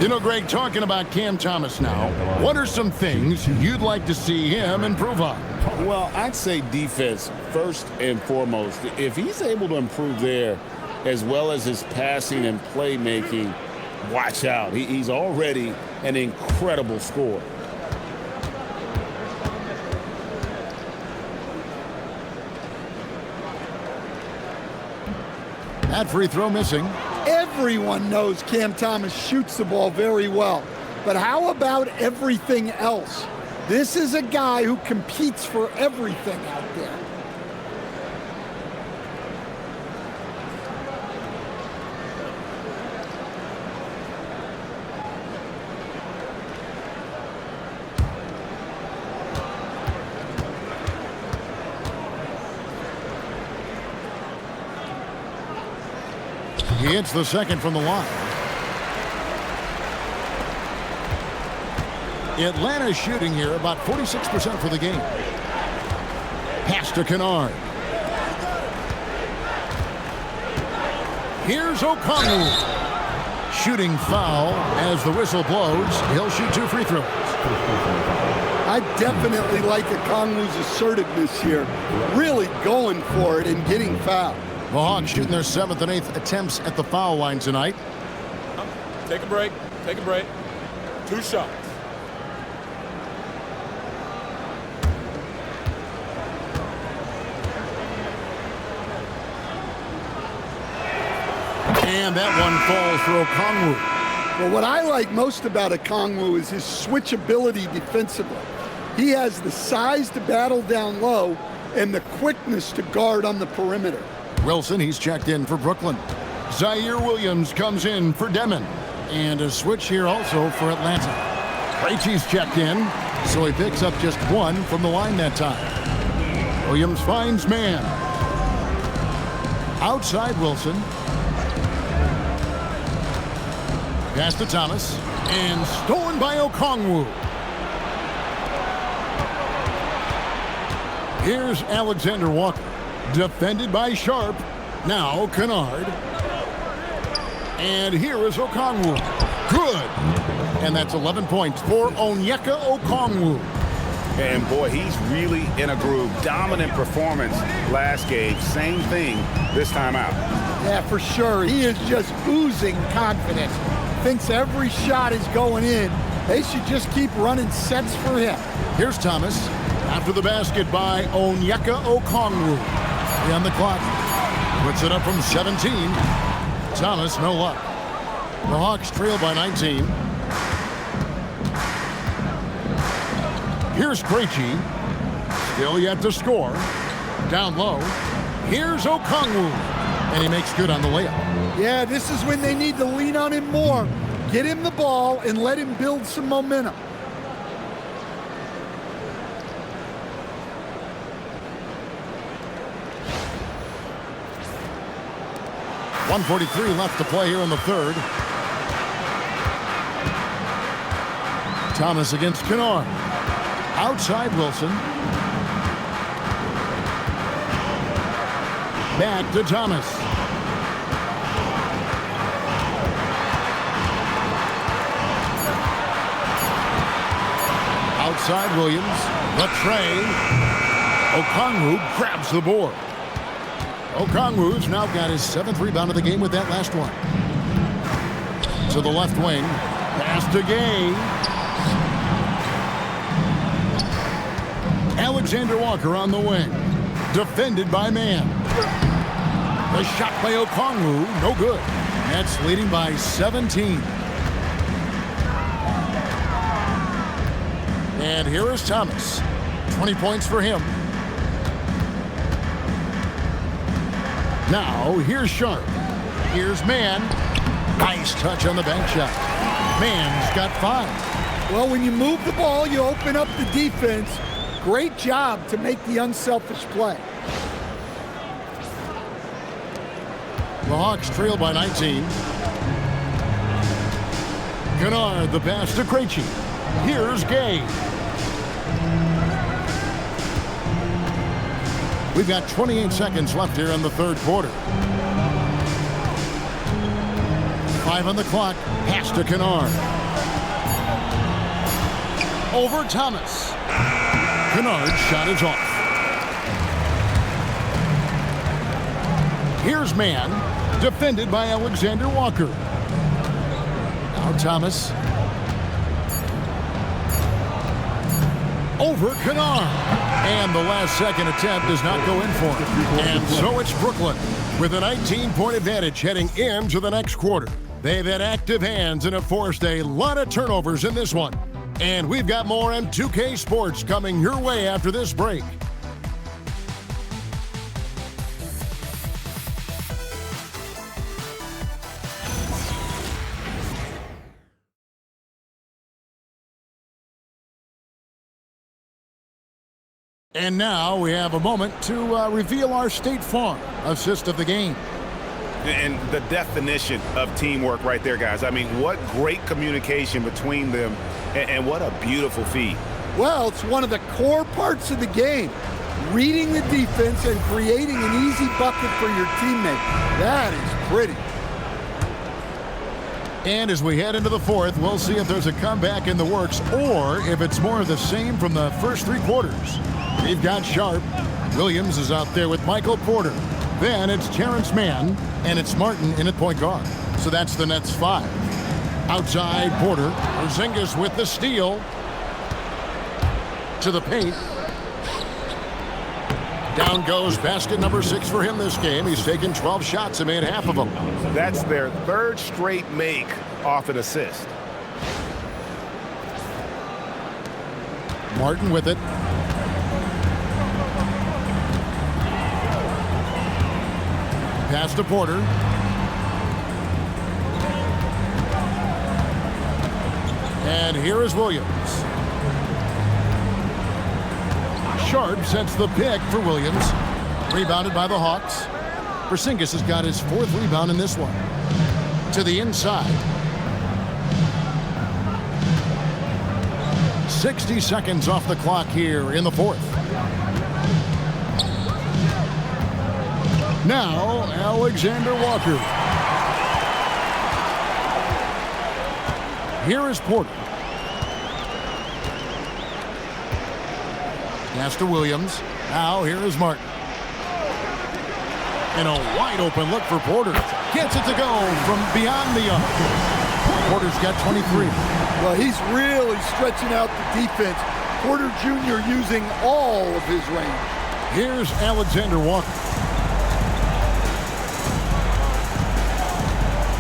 You know, Greg, talking about Cam Thomas now, what are some things you'd like to see him improve on? Well, I'd say defense first and foremost. If he's able to improve there, as well as his passing and playmaking, watch out. He's already an incredible scorer. That free throw missing. Everyone knows Cam Thomas shoots the ball very well. But how about everything else? This is a guy who competes for everything out there. He hits the second from the line. Atlanta's shooting here about 46% for the game. Pass to Kennard. Here's Okongwu. Shooting foul as the whistle blows. He'll shoot 2 free throws. I definitely like Okongwu's assertiveness here. Really going for it and getting fouled. The Hawks shooting their 7th and 8th attempts at the foul line tonight. Take a break. Take a break. 2 shots. And that one falls for Okongwu. Well, what I like most about Okongwu is his switchability defensively. He has the size to battle down low and the quickness to guard on the perimeter. Wilson, he's checked in for Brooklyn. Zaire Williams comes in for Demon. And a switch here also for Atlanta. Krejci's checked in, so he picks up just 1 from the line that time. Williams finds man. Outside Wilson. Pass to Thomas. And stolen by Okongwu. Here's Alexander Walker. Defended by Sharp. Now Kennard. And here is Okongwu. Good. And that's 11 points for Onyeka Okongwu. And boy, he's really in a groove. Dominant performance last game. Same thing this time out. Yeah, for sure. He is just oozing confidence. Thinks every shot is going in. They should just keep running sets for him. Here's Thomas. After the basket by Onyeka Okongwu. On the clock. Puts it up from 17. Thomas, no luck. The Hawks trail by 19. Here's Krejci. Still yet to score. Down low. Here's Okongwu. And he makes good on the layup. Yeah, this is when they need to lean on him more. Get him the ball and let him build some momentum. .143 left to play here in the third. Thomas against Kennard. Outside Wilson. Back to Thomas. Outside Williams. The Trae. Okongwu grabs the board. Okongwu's now got his 7th rebound of the game with that last one. To the left wing. Pass to Gay. Alexander Walker on the wing. Defended by man. The shot by Okongwu, no good. Nets leading by 17. And here is Thomas. 20 points for him. Now, here's Sharp. Here's Mann. Nice touch on the bank shot. Mann's got 5. Well, when you move the ball, you open up the defense. Great job to make the unselfish play. The Hawks trail by 19. Kennard, the pass to Krejci. Here's Gay. We've got 28 seconds left here in the third quarter. 5 on the clock. Pass to Kennard. Over Thomas. Kennard's shot is off. Here's Mann, defended by Alexander Walker. Now Thomas. Over Kennard. And the last second attempt does not go in for him. And so it's Brooklyn with a 19-point advantage heading into the next quarter. They've had active hands and have forced a lot of turnovers in this one. And we've got more M2K Sports coming your way after this break. And now we have a moment to reveal our State Farm assist of the game. And the definition of teamwork right there, guys. I mean, what great communication between them, and what a beautiful feed. Well, it's one of the core parts of the game. Reading the defense and creating an easy bucket for your teammate. That is pretty. And as we head into the fourth, we'll see if there's a comeback in the works or if it's more of the same from the first 3 quarters. We've got Sharp. Williams is out there with Michael Porter. Then it's Terrence Mann, and it's Martin in at point guard. So that's the Nets 5. Outside Porter. Porziņģis with the steal. To the paint. Down goes basket number 6 for him this game. He's taken 12 shots and made half of them. That's their 3rd straight make off an assist. Martin with it. Pass to Porter. And here is Williams. Sharp sets the pick for Williams. Rebounded by the Hawks. Porziņģis has got his 4th rebound in this one. To the inside. 60 seconds off the clock here in the 4th. Now, Alexander Walker. Here is Porter. Pass to Williams. Now, here is Martin. And a wide open look for Porter. Gets it to go from beyond the arc. Porter's got 23. Well, he's really stretching out the defense. Porter Jr. using all of his range. Here's Alexander Walker.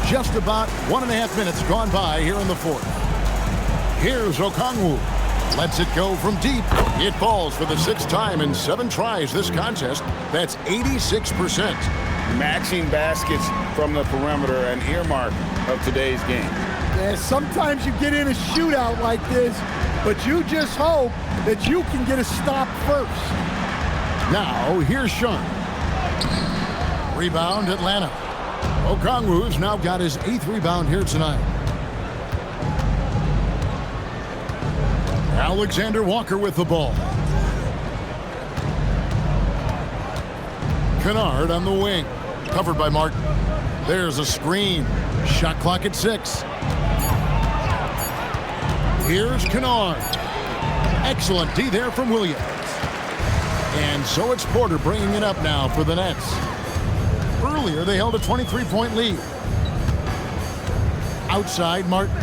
Just about 1.5 minutes gone by here in the 4th. Here's Okongwu. Lets it go from deep. It falls for the 6th time in 7 tries this contest. That's 86%. Matching baskets from the perimeter, an earmark of today's game. Yeah, sometimes you get in a shootout like this, but you just hope that you can get a stop first. Now, here's Sharp. Rebound, Atlanta. Okongwu's now got his 8th rebound here tonight. Alexander Walker with the ball. Kennard on the wing. Covered by Martin. There's a screen. Shot clock at 6. Here's Kennard. Excellent D there from Williams. And so it's Porter bringing it up now for the Nets. Earlier, they held a 23-point lead. Outside, Martin.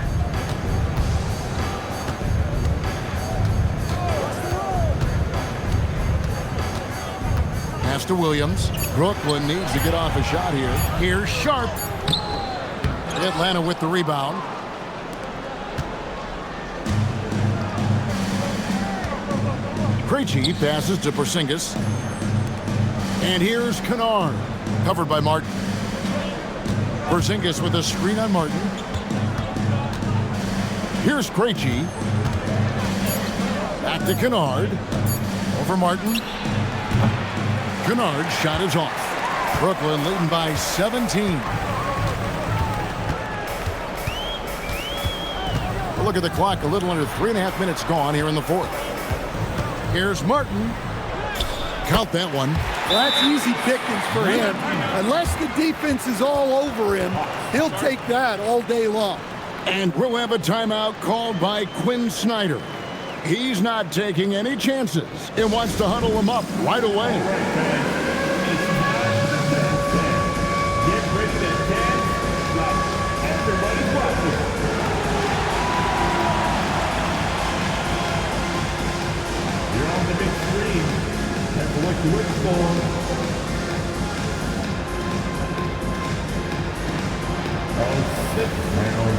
Pass to Williams. Brooklyn needs to get off a shot here. Here's Sharp. Atlanta with the rebound. Krejci passes to Porziņģis. And here's Kennard, covered by Martin. Porziņģis with a screen on Martin. Here's Krejci. Back to Kennard. Over Martin. Kennard's shot is off. Brooklyn leading by 17. Look at the clock, a little under 3.5 minutes gone here in the fourth. Here's Martin. Count that one. Well, that's easy pickings for him. Unless the defense is all over him, he'll take that all day long. And we'll have a timeout called by Quinn Snyder. He's not taking any chances and wants to huddle them up right away. Get ready to dance like everybody's watching. You're on the big screen. That's what you're looking for. Oh, sit down.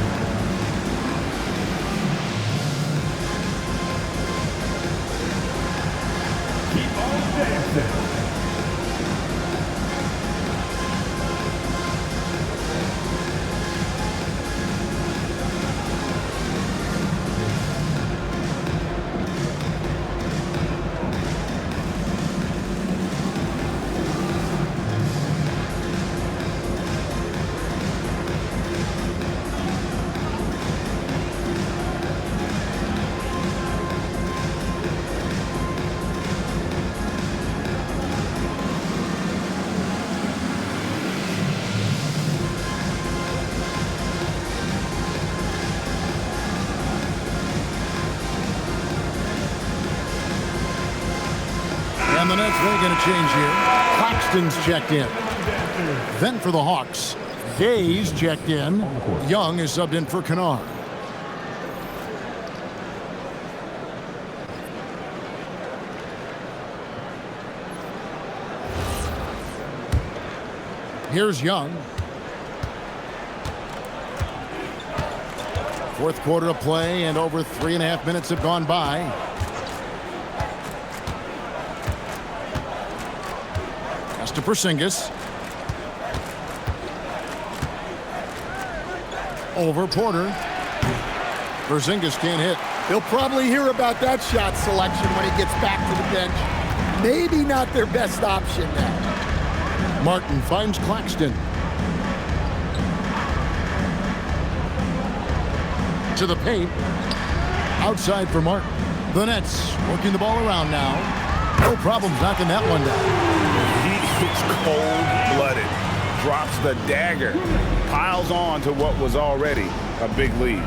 And the Nets making a change here. Claxton's checked in. Then for the Hawks, Hayes checked in. Young is subbed in for Kennard. Here's Young. Fourth quarter of play, and over 3.5 minutes have gone by. To Porziņģis. Over Porter. Porziņģis can't hit. He'll probably hear about that shot selection when he gets back to the bench. Maybe not their best option now. Martin finds Claxton. To the paint. Outside for Martin. The Nets working the ball around now. No problem knocking that one down. It's cold-blooded, drops the dagger, piles on to what was already a big lead.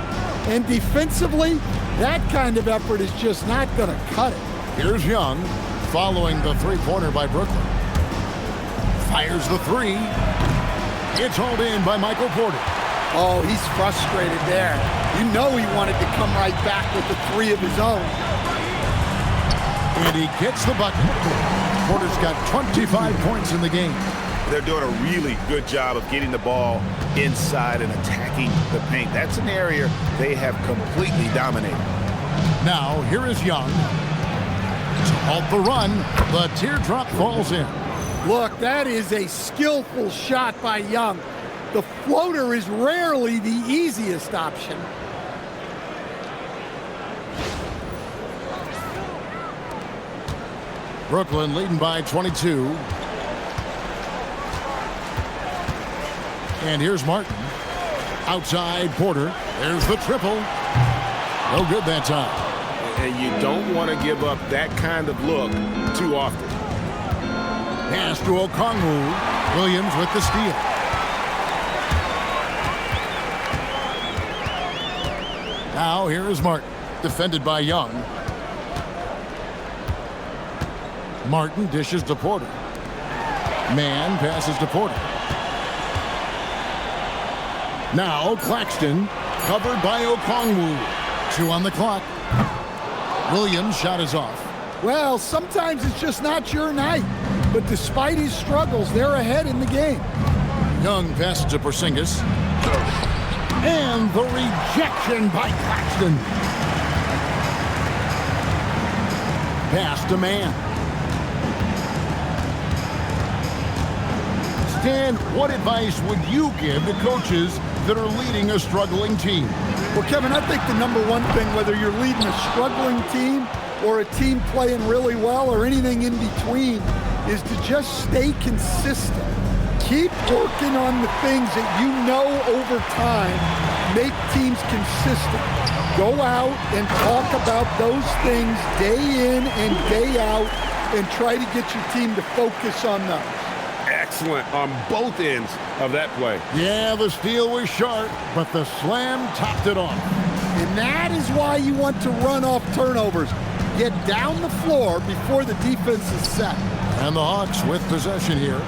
And defensively, that kind of effort is just not going to cut it. Here's Young, following the three-pointer by Brooklyn. Fires the three. It's hauled in by Michael Porter. Oh, he's frustrated there. You know he wanted to come right back with the three of his own. And he gets the bucket. Porter's got 25 points in the game. They're doing a really good job of getting the ball inside and attacking the paint. That's an area they have completely dominated. Now, here is Young. To halt the run, the teardrop falls in. Look, that is a skillful shot by Young. The floater is rarely the easiest option. Brooklyn leading by 22. And here's Martin. Outside Porter. There's the triple. No good that time. And you don't want to give up that kind of look too often. Pass to Okongwu. Williams with the steal. Now here is Martin. Defended by Young. Martin dishes to Porter. Man passes to Porter. Now Claxton, covered by Okongwu. 2 on the clock. Williams' shot is off. Well, sometimes it's just not your night. But despite his struggles, they're ahead in the game. Young passes to Porziņģis. And the rejection by Claxton. pass to man. Stan, what advice would you give to coaches that are leading a struggling team? Well, Kevin, I think the number one thing, whether you're leading a struggling team or a team playing really well or anything in between, is to just stay consistent. Keep working on the things that you know over time make teams consistent. Go out and talk about those things day in and day out and try to get your team to focus on those. Excellent on both ends of that play. Yeah, the steal was sharp, but the slam topped it off. And that is why you want to run off turnovers. Get down the floor before the defense is set. And the Hawks with possession here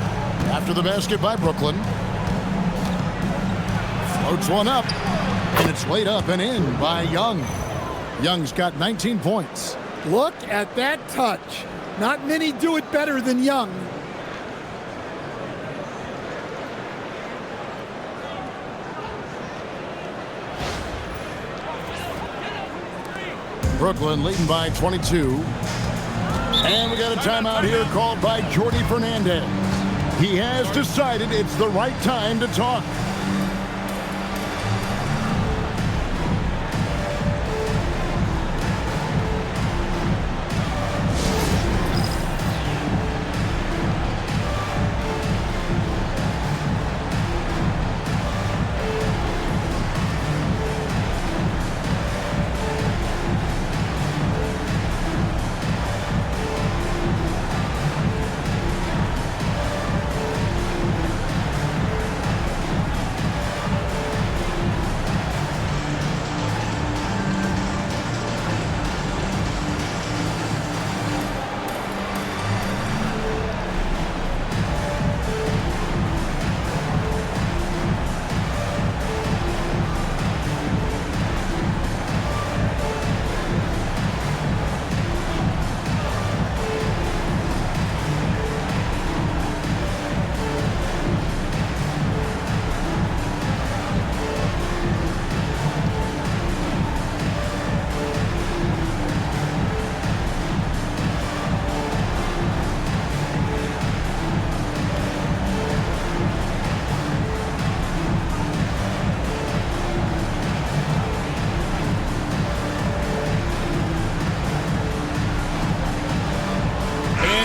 after the basket by Brooklyn. Floats one up, and it's laid up and in by Young. Young's got 19 points. Look at that touch. Not many do it better than Young. Brooklyn leading by 22. And we got a timeout here called by Jordi Fernandez. He has decided it's the right time to talk.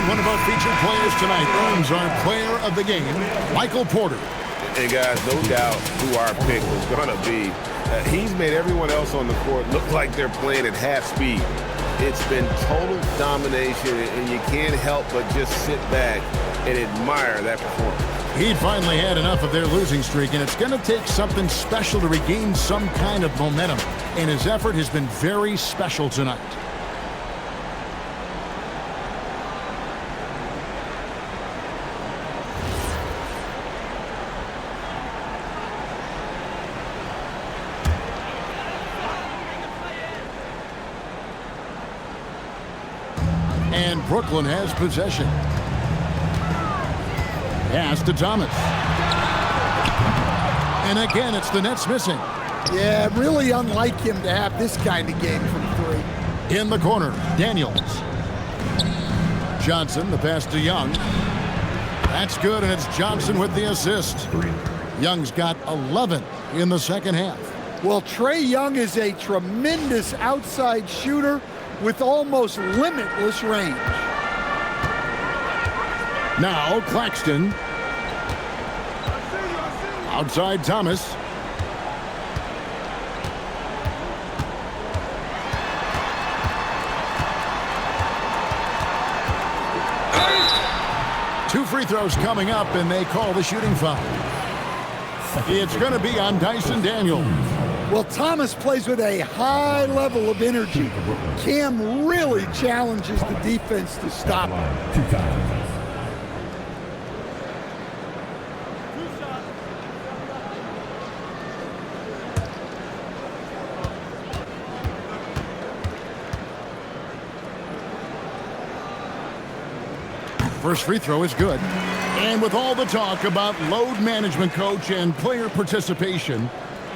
One of our featured players tonight earns our player of the game, Michael Porter. And guys, no doubt who our pick was going to be. He's made everyone else on the court look like they're playing at half speed. It's been total domination, and you can't help but just sit back and admire that performance. He finally had enough of their losing streak, and it's going to take something special to regain some kind of momentum. And his effort has been very special tonight. And Brooklyn has possession. Pass to Thomas. And again, it's the Nets missing. Yeah, really unlike him to have this kind of game from three. In the corner, Daniels. Johnson, the pass to Young. That's good, and it's Johnson with the assist. Young's got 11 in the second half. Well, Trae Young is a tremendous outside shooter with almost limitless range. Now Claxton. Outside Thomas. Two free throws coming up, and they call the shooting foul. It's going to be on Dyson Daniels. Well, Thomas plays with a high level of energy. Cam really challenges the defense to stop him. First free throw is good. And with all the talk about load management, coach, and player participation,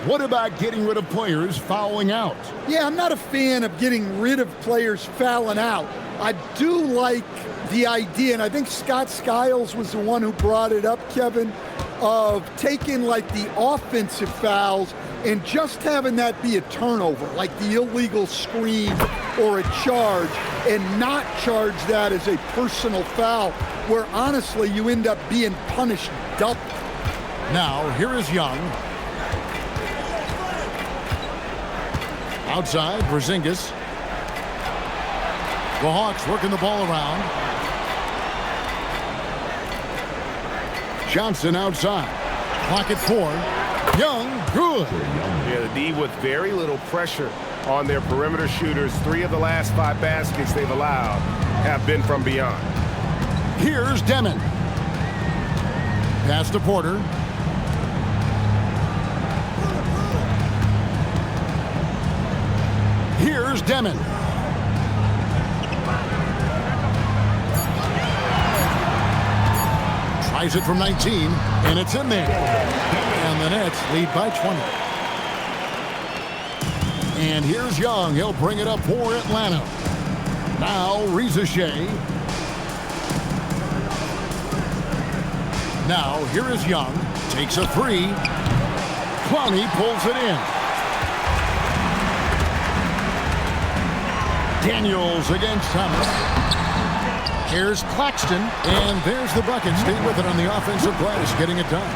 what about getting rid of players fouling out? Yeah, I'm not a fan of getting rid of players fouling out. I do like the idea, and I think Scott Skiles was the one who brought it up, Kevin, of taking like the offensive fouls and just having that be a turnover, like the illegal screen or a charge, and not charge that as a personal foul, where honestly you end up being punished double. Now, here is Young. Outside, Porziņģis. The Hawks working the ball around. Johnson outside. Clock at 4. Young, good. Yeah, the D with very little pressure on their perimeter shooters. 3 of the last 5 baskets they've allowed have been from beyond. Here's Demon. Pass to Porter. Here's Demon. Tries it from 19, and it's in there. And the Nets lead by 20. And here's Young. He'll bring it up for Atlanta. Now, Rizachet. Now, here is Young. Takes a 3. Clowney pulls it in. Daniels against Thomas. Here's Claxton, and there's the bucket. Stay with it on the offensive glass, getting it done.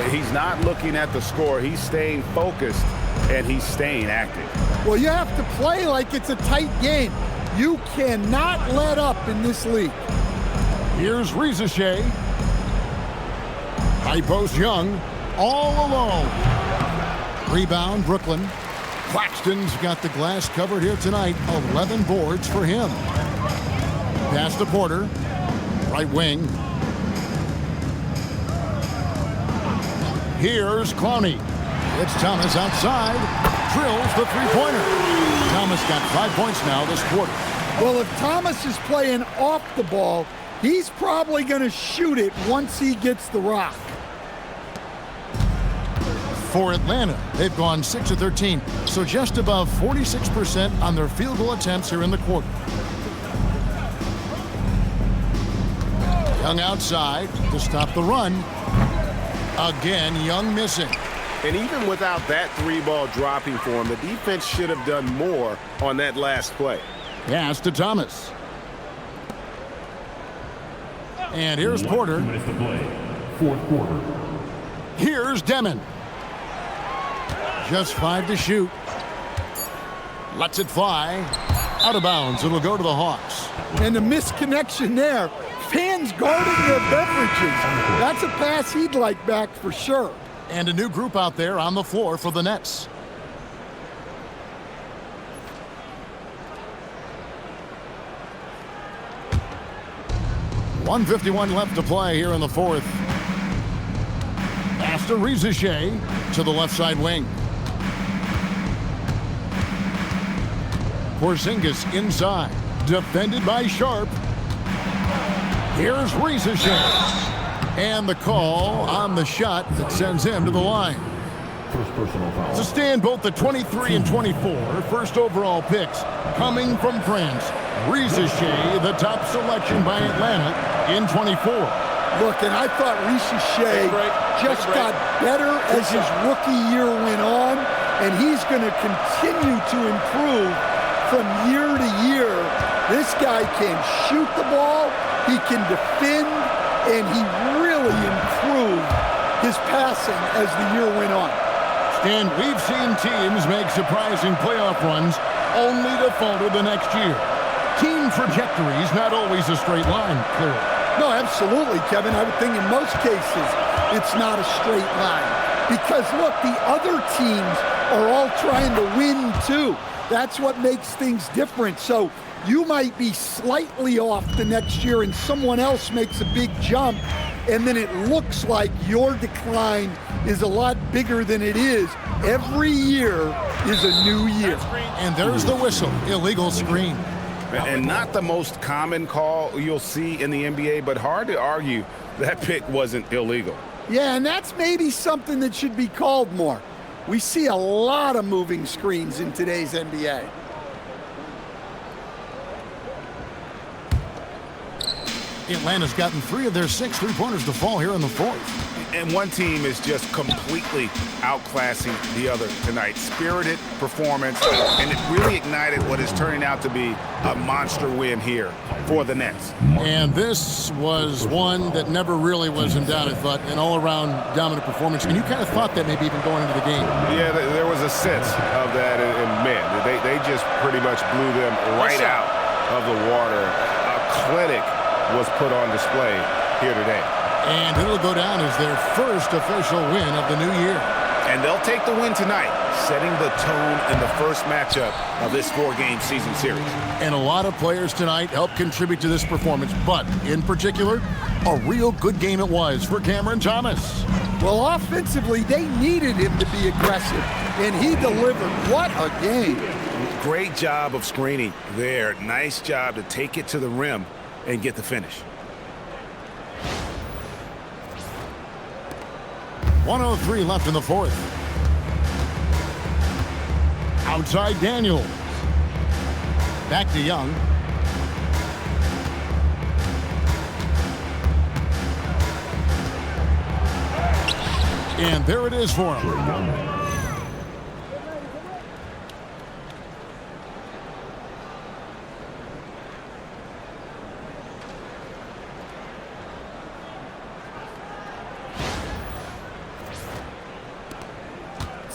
He's not looking at the score. He's staying focused, and he's staying active. Well, you have to play like it's a tight game. You cannot let up in this league. Here's Rizachet. High post Young, all alone. Rebound, Brooklyn. Claxton's got the glass covered here tonight. 11 boards for him. Pass to Porter. Right wing. Here's Clowney. It's Thomas outside. Drills the three-pointer. Thomas got 5 points now this quarter. Well, if Thomas is playing off the ball, he's probably going to shoot it once he gets the rock. For Atlanta, they've gone 6 of 13, so just above 46% on their field goal attempts here in the quarter. Young outside to stop the run. Again, Young missing. And even without that 3-ball dropping for him, the defense should have done more on that last play. Pass to Thomas. And here's Porter. 2 minutes to play. Fourth quarter. Here's Demon. Just 5 to shoot. Lets it fly. Out of bounds. It'll go to the Hawks. And the misconnection there. Fans guarding their beverages. That's a pass he'd like back for sure. And a new group out there on the floor for the Nets. .151 left to play here in the fourth. Pass to Rizachet to the left side wing. Porziņģis inside. Defended by Sharp. Here's Rizachet. And the call on the shot that sends him to the line. First personal foul. To stand both the 23 and 24 first overall picks coming from France. Rizachet, the top selection by Atlanta in 24. Look, and I thought Rizachet just got better as his rookie year went on, and he's going to continue to improve from year to year. This guy can shoot the ball, he can defend, and he really improved his passing as the year went on. And we've seen teams make surprising playoff runs only to falter the next year. Team trajectory is not always a straight line, clearly. No, absolutely, Kevin. I would think in most cases it's not a straight line. Because, look, the other teams are all trying to win, too. That's what makes things different. So you might be slightly off the next year and someone else makes a big jump, and then it looks like your decline is a lot bigger than it is. Every year is a new year. And there's the whistle. Illegal screen. And not the most common call you'll see in the NBA, but hard to argue that pick wasn't illegal. Yeah, and that's maybe something that should be called more. We see a lot of moving screens in today's NBA. Atlanta's gotten 3 of their 6 3-pointers to fall here in the 4th. And one team is just completely outclassing the other tonight. Spirited performance, and it really ignited what is turning out to be a monster win here for the Nets. And this was one that never really was in doubt, I thought, an all-around dominant performance. And you kind of thought that maybe even going into the game. Yeah, there was a sense of that, and man, they just pretty much blew them right out of the water. A clinic was put on display here today. And it'll go down as their first official win of the new year. And they'll take the win tonight, setting the tone in the first matchup of this 4-game season series. And a lot of players tonight helped contribute to this performance, but in particular, a real good game it was for Cameron Thomas. Well, offensively, they needed him to be aggressive, and he delivered. What a game. Great job of screening there. Nice job to take it to the rim and get the finish. 1:03 left in the 4th. Outside Daniels. Back to Young. And there it is for him.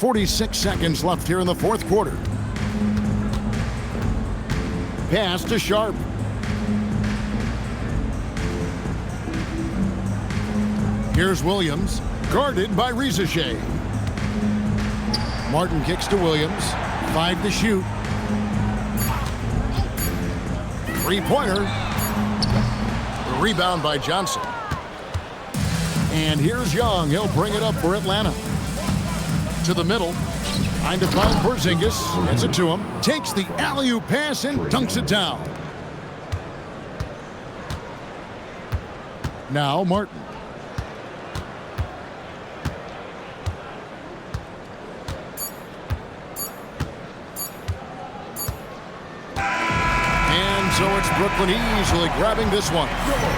.46 seconds left here in the 4th quarter. Pass to Sharp. Here's Williams, guarded by Risache. Martin kicks to Williams. 5 to shoot. 3-pointer. Rebound by Johnson. And here's Young. He'll bring it up for Atlanta. To the middle. Trying to find Porziņģis. Gets it to him. Takes the alley-oop pass and dunks it down. Now Martin. So it's Brooklyn easily grabbing this one.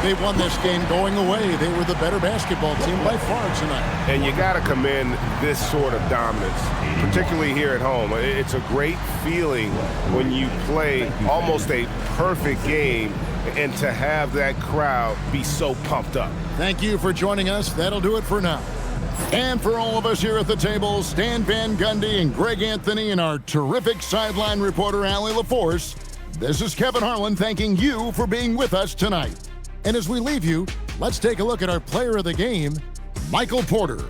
They won this game going away. They were the better basketball team by far tonight. And you got to commend this sort of dominance, particularly here at home. It's a great feeling when you play almost a perfect game and to have that crowd be so pumped up. Thank you for joining us. That'll do it for now. And for all of us here at the table, Stan Van Gundy and Greg Anthony and our terrific sideline reporter, Allie LaForce, this is Kevin Harlan thanking you for being with us tonight. And as we leave you, let's take a look at our player of the game, Michael Porter.